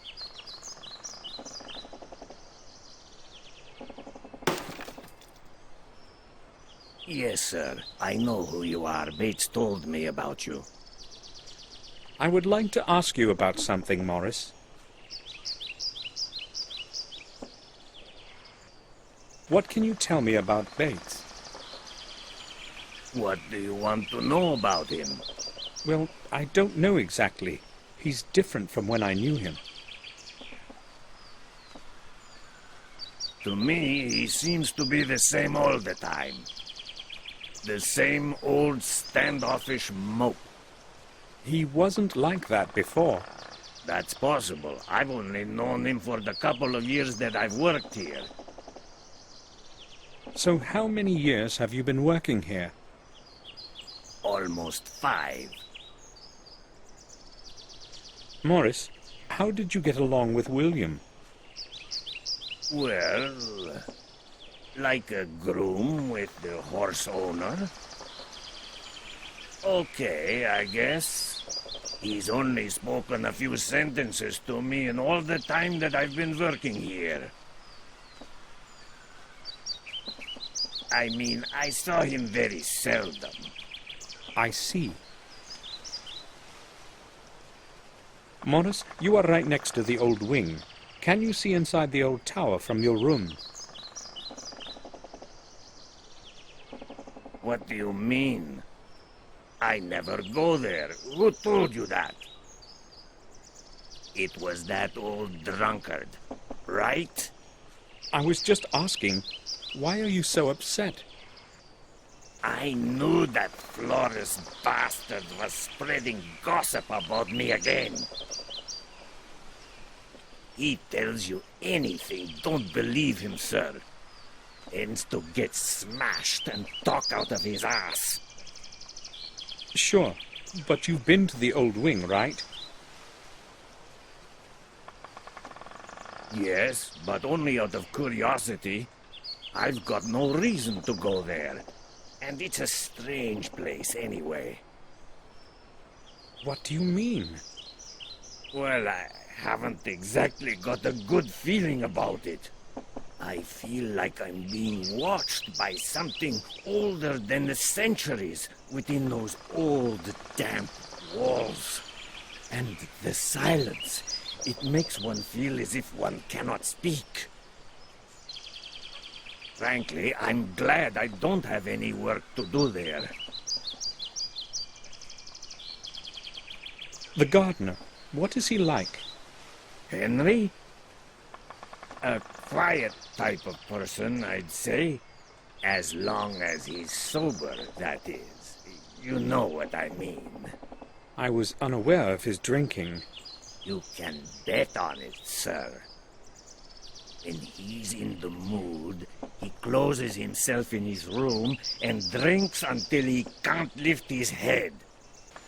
Yes, sir. I know who you are. Bates told me about you. I would like to ask you about something, Morris. What can you tell me about Bates? What do you want to know about him? Well, I don't know exactly. He's different from when I knew him. To me, he seems to be the same all the time. The same old standoffish mope. He wasn't like that before. That's possible. I've only known him for the couple of years that I've worked here. So how many years have you been working here? Almost 5. Morris, how did you get along with William? Well, like a groom with the horse owner. Okay, I guess. He's only spoken a few sentences to me in all the time that I've been working here. I mean, I saw him very seldom. I see. Morris, you are right next to the old wing. Can you see inside the old tower from your room? What do you mean? I never go there. Who told you that? It was that old drunkard, right? I was just asking, why are you so upset? I knew that Flores bastard was spreading gossip about me again. He tells you anything, don't believe him, sir. Ends to get smashed and talk out of his ass. Sure, but you've been to the old wing, right? Yes, but only out of curiosity. I've got no reason to go there. And it's a strange place anyway. What do you mean? Well, I haven't exactly got a good feeling about it. I feel like I'm being watched by something older than the centuries within those old, damp walls. And the silence, it makes one feel as if one cannot speak. Frankly, I'm glad I don't have any work to do there. The gardener, what is he like? Henry? A quiet type of person, I'd say. As long as he's sober, that is. You know what I mean. I was unaware of his drinking. You can bet on it, sir. When he's in the mood, he closes himself in his room and drinks until he can't lift his head.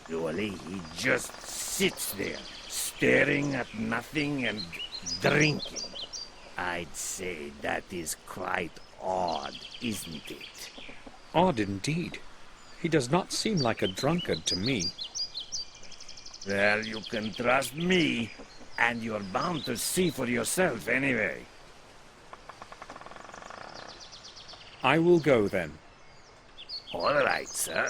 Usually, he just sits there, staring at nothing and drinking. I'd say that is quite odd, isn't it? Odd indeed. He does not seem like a drunkard to me. Well, you can trust me. And you're bound to see for yourself anyway. I will go then. All right, sir.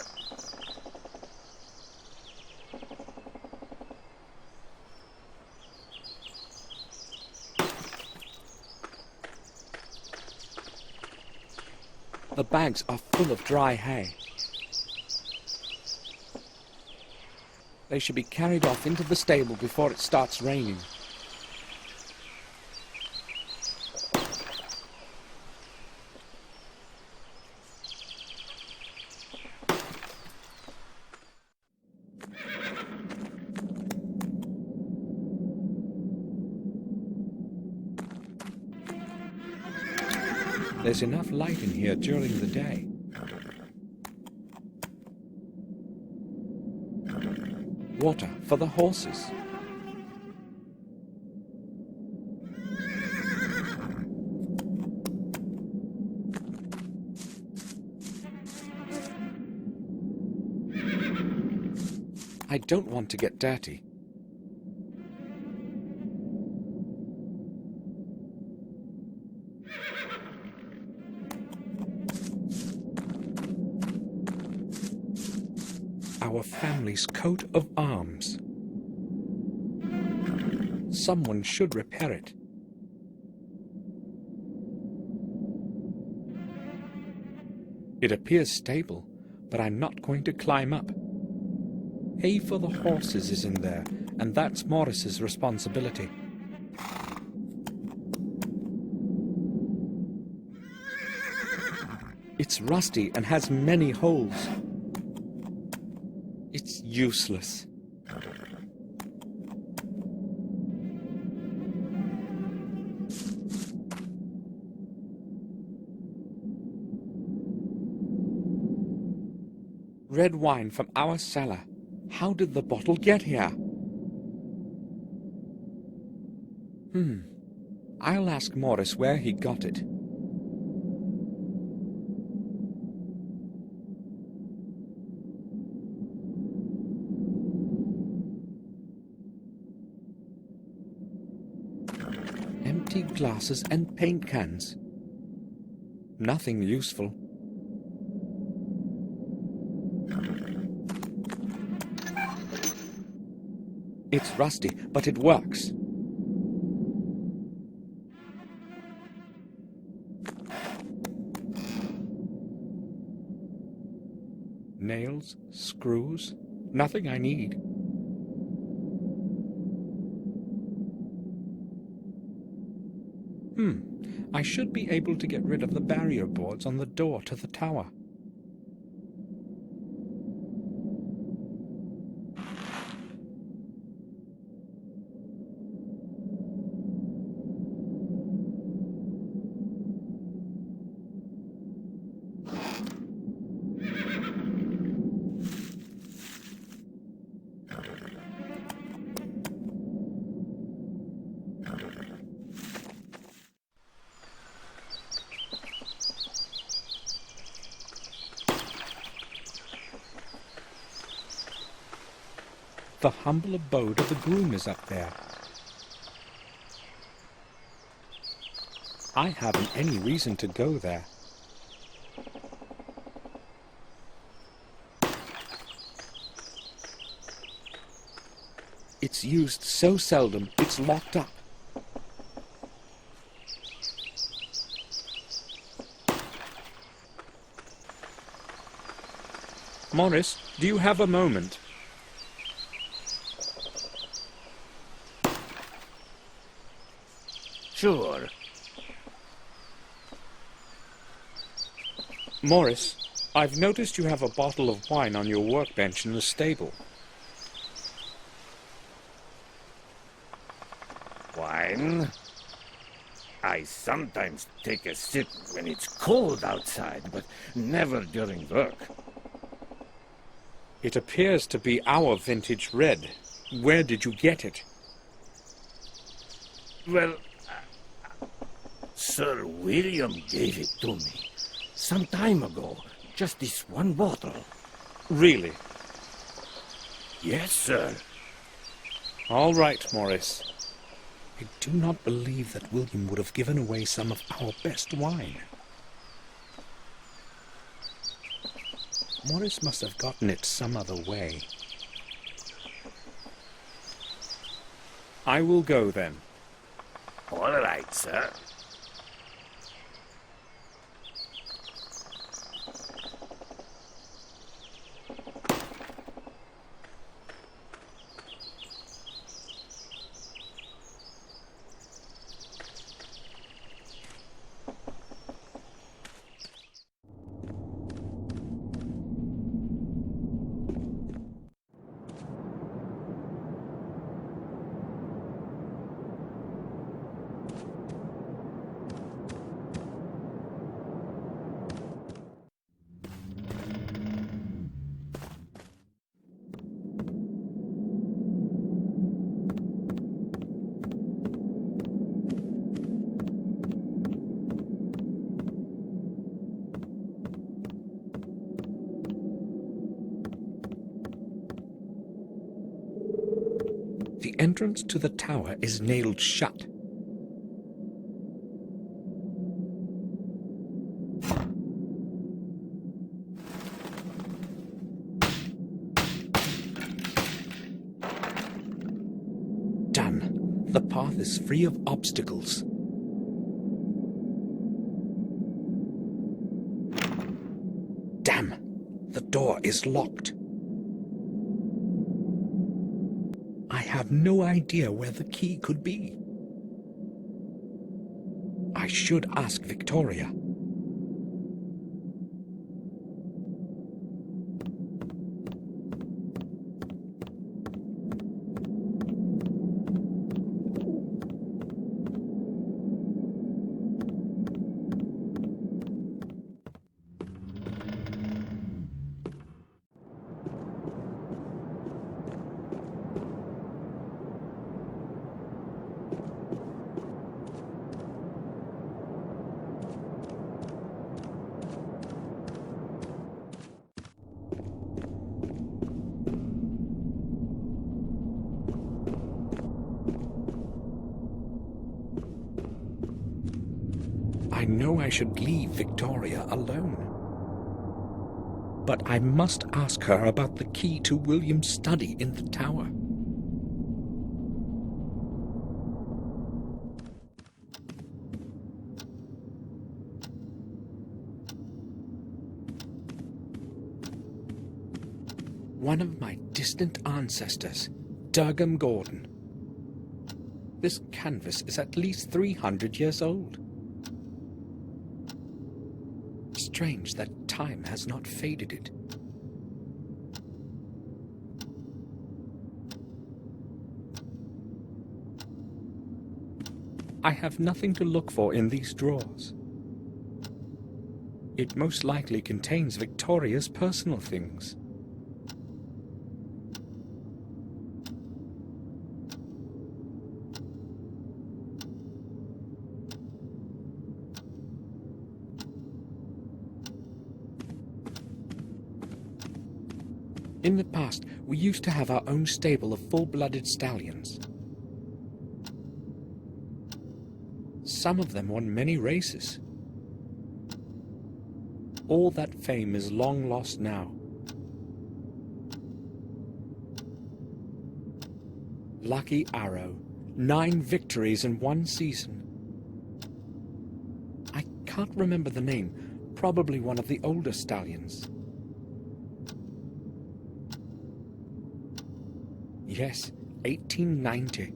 The bags are full of dry hay. They should be carried off into the stable before it starts raining. There's enough light in here during the day. Water for the horses. I don't want to get dirty. Our family's coat of arms. Someone should repair it. It appears stable, but I'm not going to climb up. Hay for the horses is in there, and that's Morris's responsibility. It's rusty and has many holes. It's useless. Red wine from our cellar. How did the bottle get here? I'll ask Morris where he got it. Empty glasses and paint cans. Nothing useful. It's rusty, but it works. Nails, screws, nothing I need. I should be able to get rid of the barrier boards on the door to the tower. The humble abode of the groom is up there. I haven't any reason to go there. It's used so seldom, it's locked up. Morris, do you have a moment? Sure. Morris, I've noticed you have a bottle of wine on your workbench in the stable. Wine? I sometimes take a sip when it's cold outside, but never during work. It appears to be our vintage red. Where did you get it? Well, Sir William gave it to me some time ago. Just this one bottle. Really? Yes, sir. All right, Morris. I do not believe that William would have given away some of our best wine. Morris must have gotten it some other way. I will go then. All right, sir. The entrance to the tower is nailed shut. Done. The path is free of obstacles. Damn! The door is locked. I have no idea where the key could be. I should ask Victoria. I know I should leave Victoria alone. But I must ask her about the key to William's study in the tower. One of my distant ancestors, Durgam Gordon. This canvas is at least 300 years old. Strange that time has not faded it. I have nothing to look for in these drawers. It most likely contains Victoria's personal things. In the past, we used to have our own stable of full-blooded stallions. Some of them won many races. All that fame is long lost now. Lucky Arrow, 9 victories in one season. I can't remember the name, probably one of the older stallions. Yes, 1890.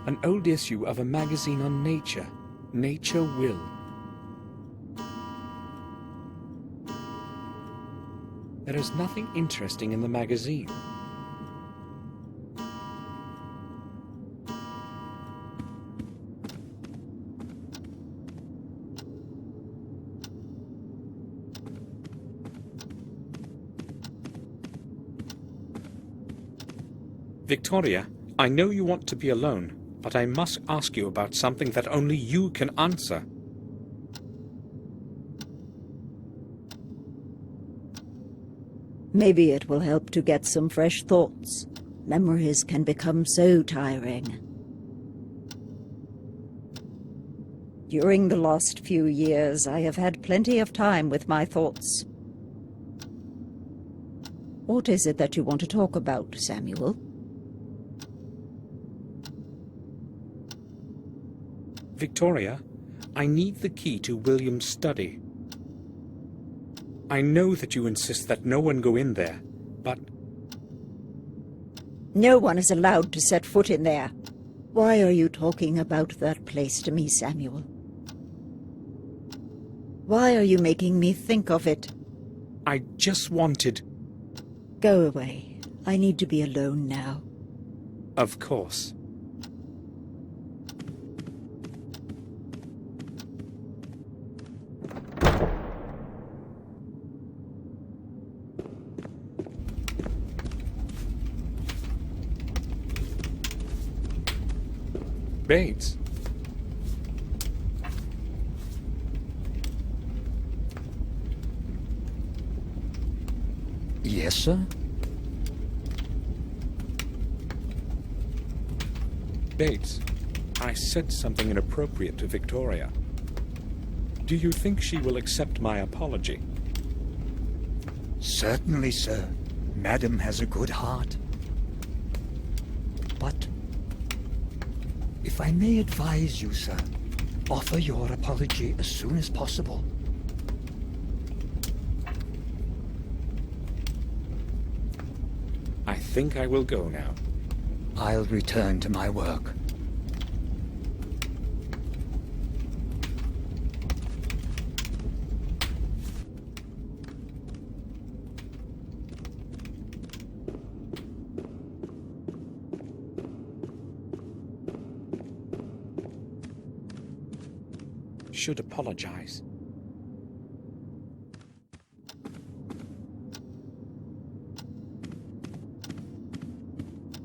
An old issue of a magazine on nature, Nature Will. There is nothing interesting in the magazine. Victoria, I know you want to be alone, but I must ask you about something that only you can answer. Maybe it will help to get some fresh thoughts. Memories can become so tiring. During the last few years, I have had plenty of time with my thoughts. What is it that you want to talk about, Samuel? Victoria, I need the key to William's study. I know that you insist that no one go in there, but... No one is allowed to set foot in there. Why are you talking about that place to me, Samuel? Why are you making me think of it? I just wanted... Go away. I need to be alone now. Of course. Bates. Yes, sir? Bates, I said something inappropriate to Victoria. Do you think she will accept my apology? Certainly, sir. Madam has a good heart. But if I may advise you, sir, offer your apology as soon as possible. I think I will go now. I'll return to my work. Should apologize.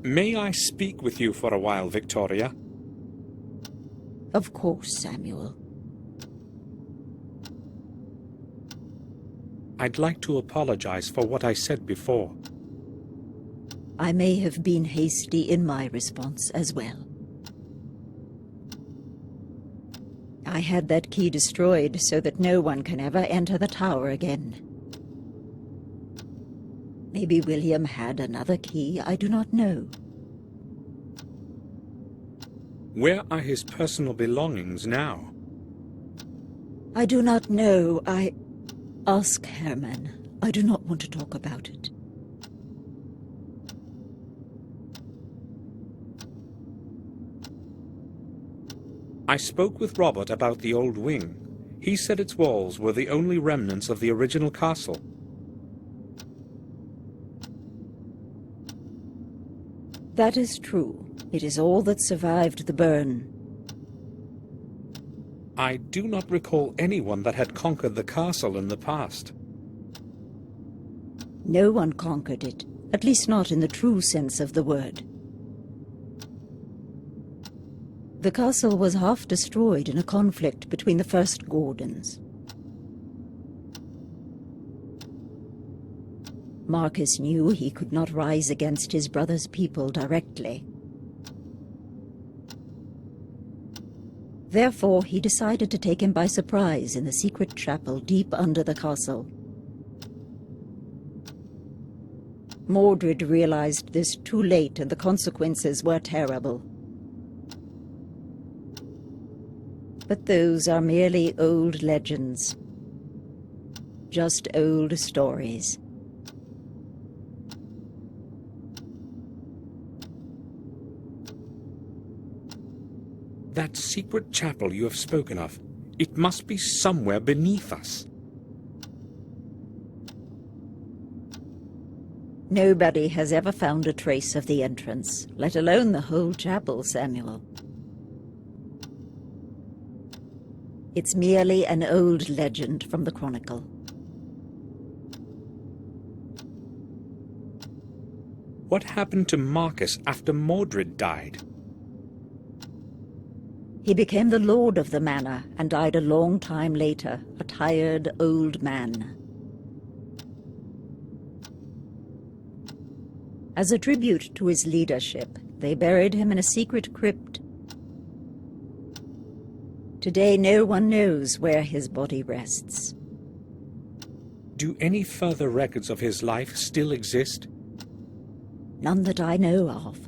May I speak with you for a while, Victoria? Of course, Samuel. I'd like to apologize for what I said before. I may have been hasty in my response as well. I had that key destroyed so that no one can ever enter the tower again. Maybe William had another key, I do not know. Where are his personal belongings now? I do not know. Ask Herman. I do not want to talk about it. I spoke with Robert about the old wing. He said its walls were the only remnants of the original castle. That is true. It is all that survived the burn. I do not recall anyone that had conquered the castle in the past. No one conquered it, at least not in the true sense of the word. The castle was half destroyed in a conflict between the first Gordons. Marcus knew he could not rise against his brother's people directly. Therefore, he decided to take him by surprise in the secret chapel deep under the castle. Mordred realized this too late, and the consequences were terrible. But those are merely old legends. Just old stories. That secret chapel you have spoken of, it must be somewhere beneath us. Nobody has ever found a trace of the entrance, let alone the whole chapel, Samuel. It's merely an old legend from the Chronicle. What happened to Marcus after Mordred died? He became the lord of the manor and died a long time later, a tired old man. As a tribute to his leadership, they buried him in a secret crypt. Today, no one knows where his body rests. Do any further records of his life still exist? None that I know of.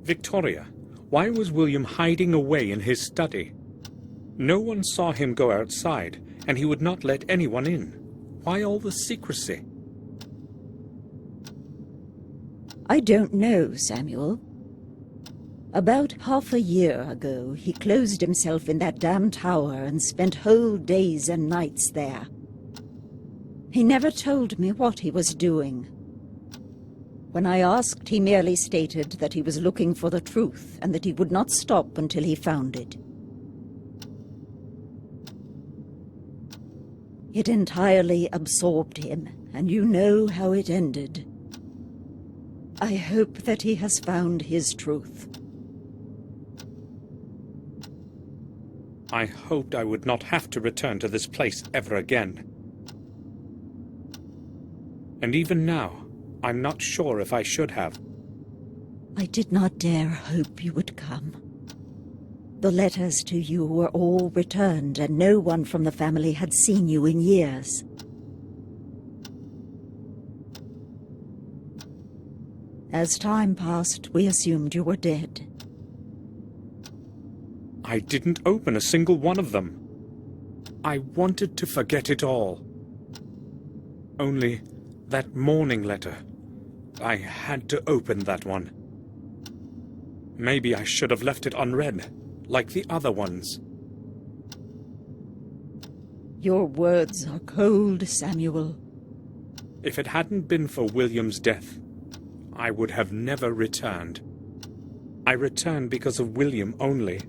Victoria, why was William hiding away in his study? No one saw him go outside, and he would not let anyone in. Why all the secrecy? I don't know, Samuel. About half a year ago, he closed himself in that damn tower and spent whole days and nights there. He never told me what he was doing. When I asked, he merely stated that he was looking for the truth and that he would not stop until he found it. It entirely absorbed him, and you know how it ended. I hope that he has found his truth. I hoped I would not have to return to this place ever again. And even now, I'm not sure if I should have. I did not dare hope you would come. The letters to you were all returned, and no one from the family had seen you in years. As time passed, we assumed you were dead. I didn't open a single one of them. I wanted to forget it all. Only that morning letter, I had to open that one. Maybe I should have left it unread, like the other ones. Your words are cold, Samuel. If it hadn't been for William's death, I would have never returned. I returned because of William only.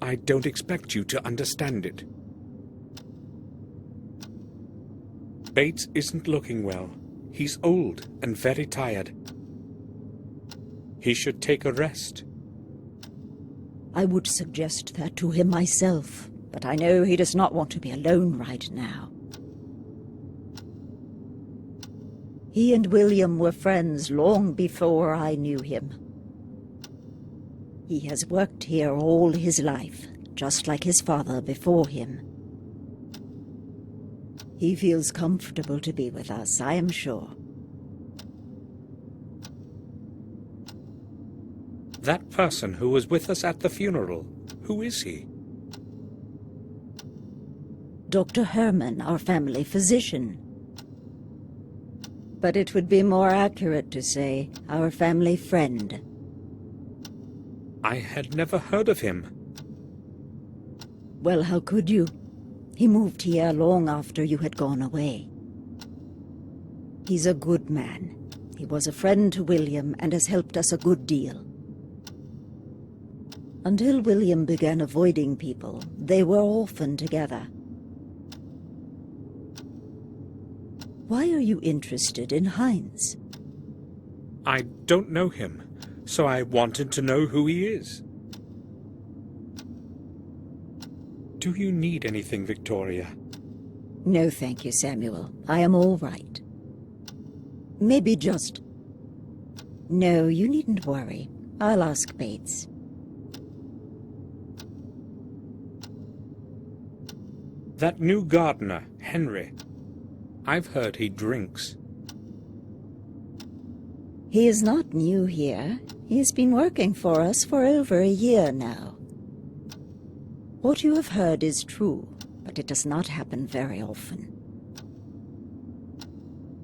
I don't expect you to understand it. Bates isn't looking well. He's old and very tired. He should take a rest. I would suggest that to him myself, but I know he does not want to be alone right now. He and William were friends long before I knew him. He has worked here all his life, just like his father before him. He feels comfortable to be with us, I am sure. That person who was with us at the funeral, who is he? Dr. Herman, our family physician. But it would be more accurate to say our family friend. I had never heard of him. Well, how could you? He moved here long after you had gone away. He's a good man. He was a friend to William and has helped us a good deal. Until William began avoiding people, they were often together. Why are you interested in Heinz? I don't know him, so I wanted to know who he is. Do you need anything, Victoria? No, thank you, Samuel. I am all right. Maybe just... No, you needn't worry. I'll ask Bates. That new gardener, Henry. I've heard he drinks. He is not new here. He has been working for us for over a year now. What you have heard is true, but it does not happen very often.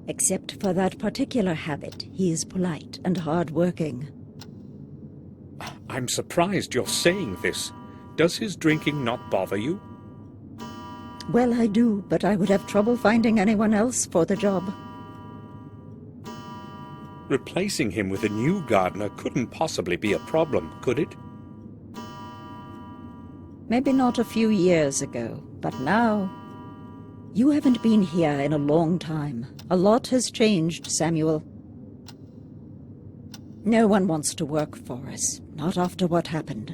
Except for that particular habit, he is polite and hard-working. I'm surprised you're saying this. Does his drinking not bother you? Well, I do, but I would have trouble finding anyone else for the job. Replacing him with a new gardener couldn't possibly be a problem, could it? Maybe not a few years ago, but now... You haven't been here in a long time. A lot has changed, Samuel. No one wants to work for us, not after what happened.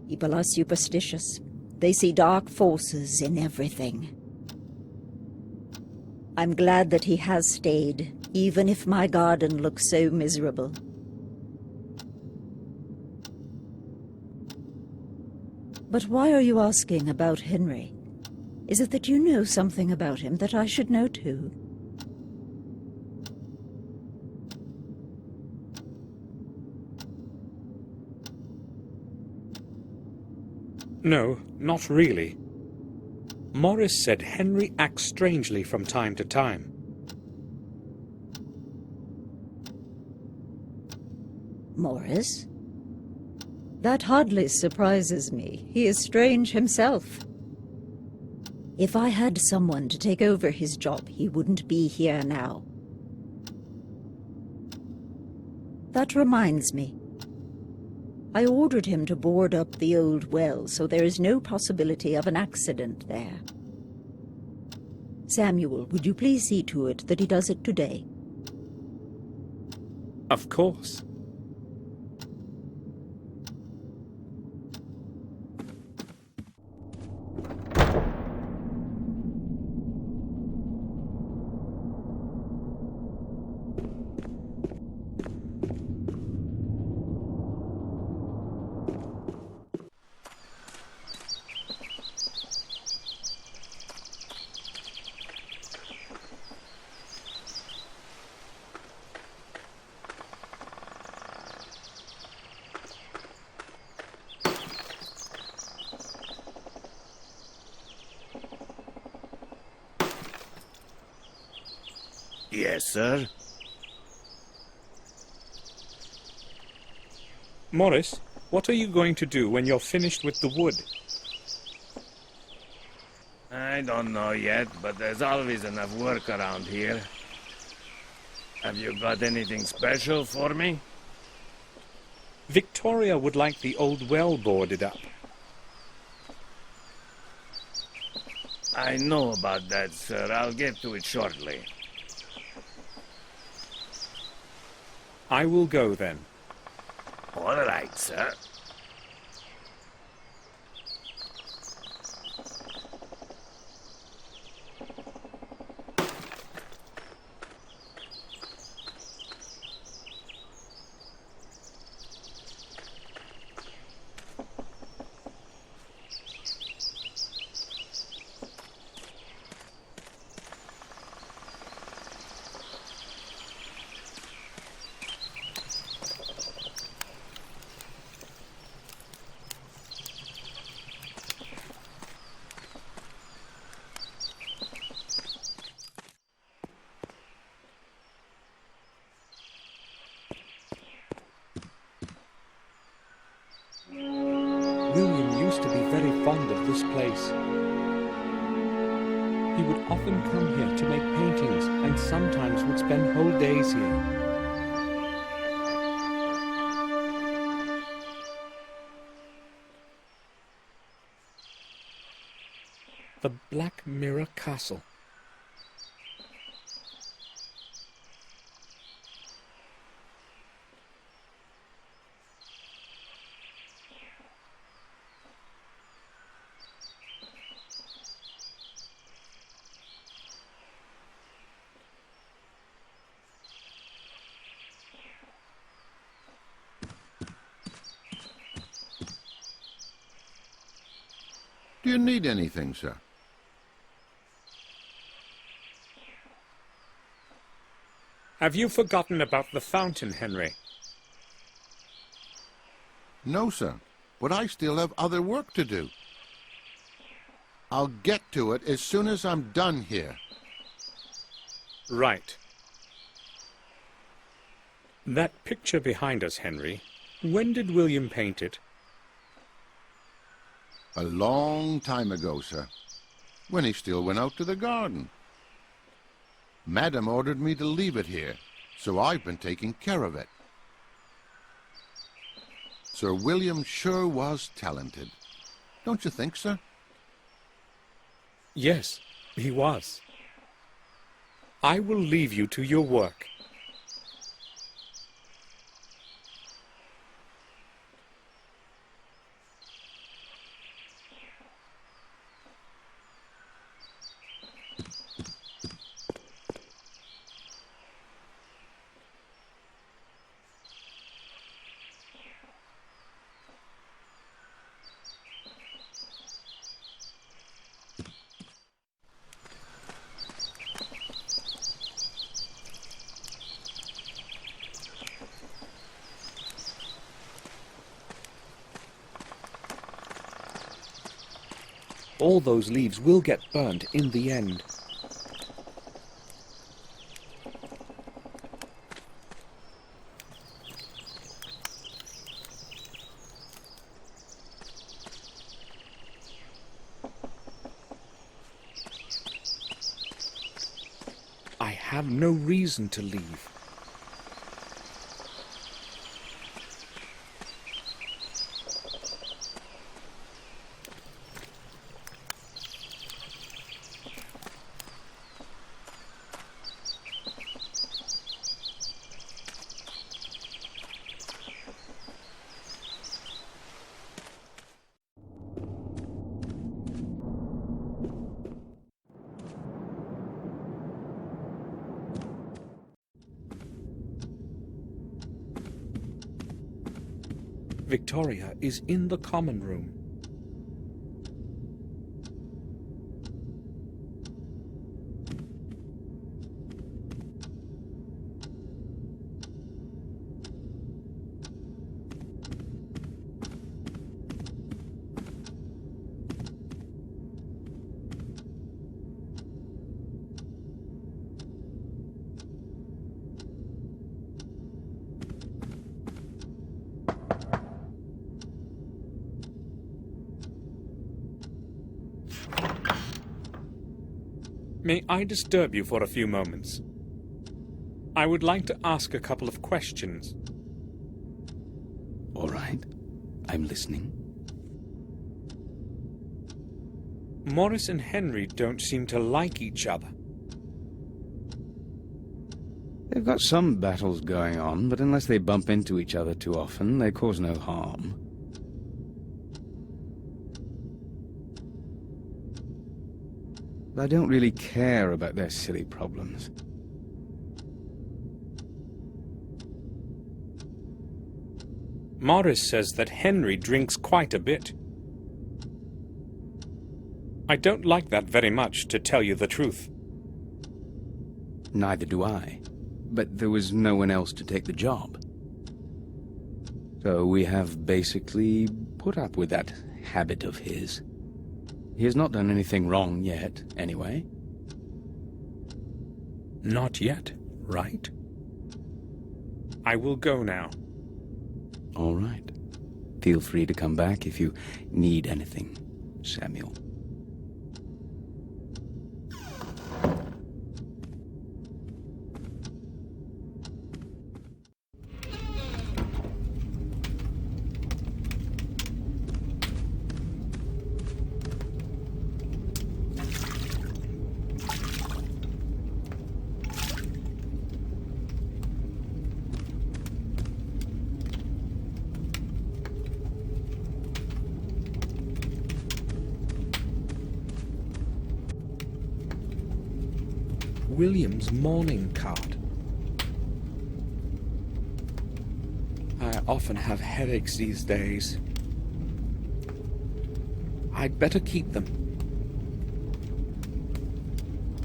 People are superstitious. They see dark forces in everything. I'm glad that he has stayed, even if my garden looks so miserable. But why are you asking about Henry? Is it that you know something about him that I should know too? No, not really. Morris said Henry acts strangely from time to time. Morris? That hardly surprises me. He is strange himself. If I had someone to take over his job, he wouldn't be here now. That reminds me. I ordered him to board up the old well, so there is no possibility of an accident there. Samuel, would you please see to it that he does it today? Of course. Yes, sir. Morris, what are you going to do when you're finished with the wood? I don't know yet, but there's always enough work around here. Have you got anything special for me? Victoria would like the old well boarded up. I know about that, sir. I'll get to it shortly. I will go then. All right, sir. William used to be very fond of this place. He would often come here to make paintings and sometimes would spend whole days here. The Black Mirror Castle. Do you need anything, sir? Have you forgotten about the fountain, Henry? No, sir, but I still have other work to do. I'll get to it as soon as I'm done here. Right. That picture behind us, Henry, when did William paint it? A long time ago, sir, when he still went out to the garden. Madam ordered me to leave it here, so I've been taking care of it. Sir William sure was talented. Don't you think, sir? Yes, he was. I will leave you to your work. All those leaves will get burnt in the end. I have no reason to leave. Victoria is in the common room. May I disturb you for a few moments? I would like to ask a couple of questions. All right. I'm listening. Morris and Henry don't seem to like each other. They've got some battles going on, but unless they bump into each other too often, they cause no harm. I don't really care about their silly problems. Morris says that Henry drinks quite a bit. I don't like that very much, to tell you the truth. Neither do I. But there was no one else to take the job. So we have basically put up with that habit of his. He has not done anything wrong yet, anyway. Not yet, right? I will go now. All right. Feel free to come back if you need anything, Samuel. William's mourning card. I often have headaches these days. I'd better keep them.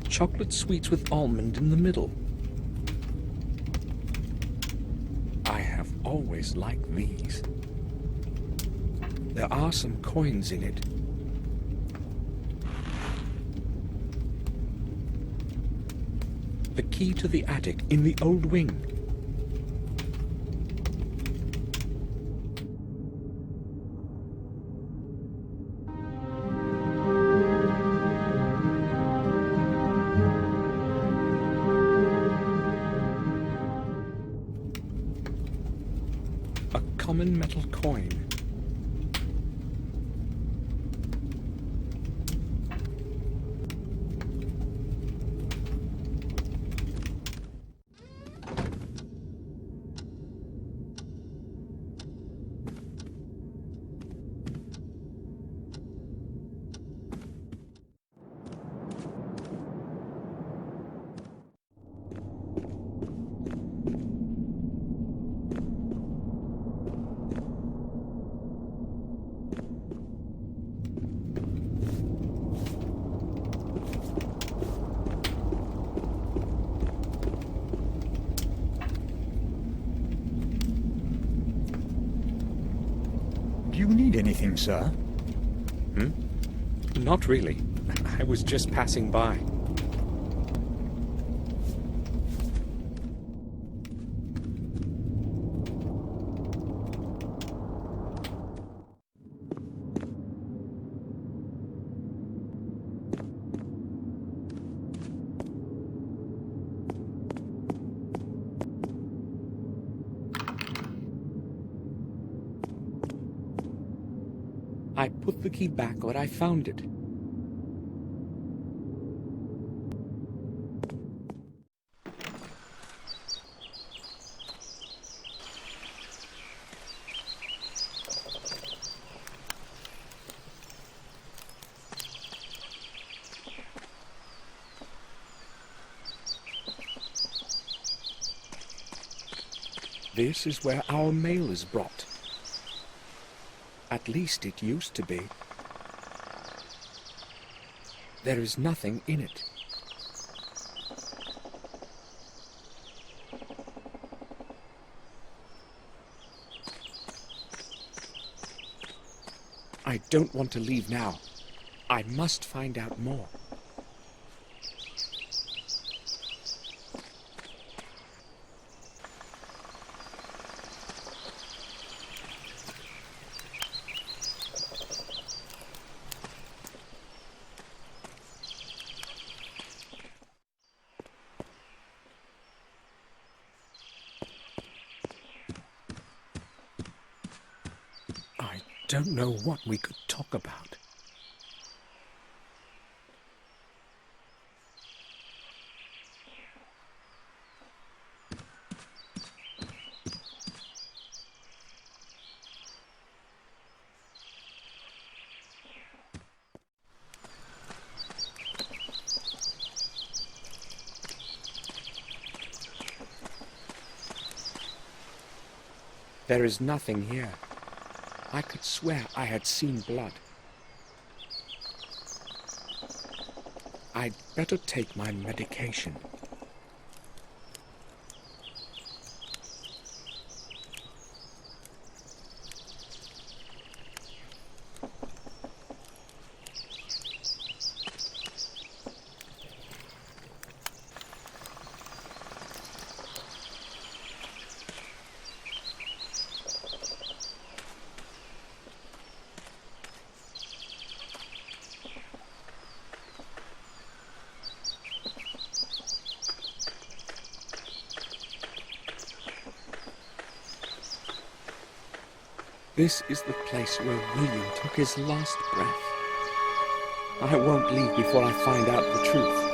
Chocolate sweets with almond in the middle. I have always liked these. There are some coins in it. The key to the attic in the old wing. A common metal coin. Do you need anything, sir? Not really. I was just passing by. I put the key back where I found it. This is where our mail is brought. At least it used to be. There is nothing in it. I don't want to leave now. I must find out more. I don't know what we could talk about. There is nothing here. I could swear I had seen blood. I'd better take my medication. This is the place where William took his last breath. I won't leave before I find out the truth.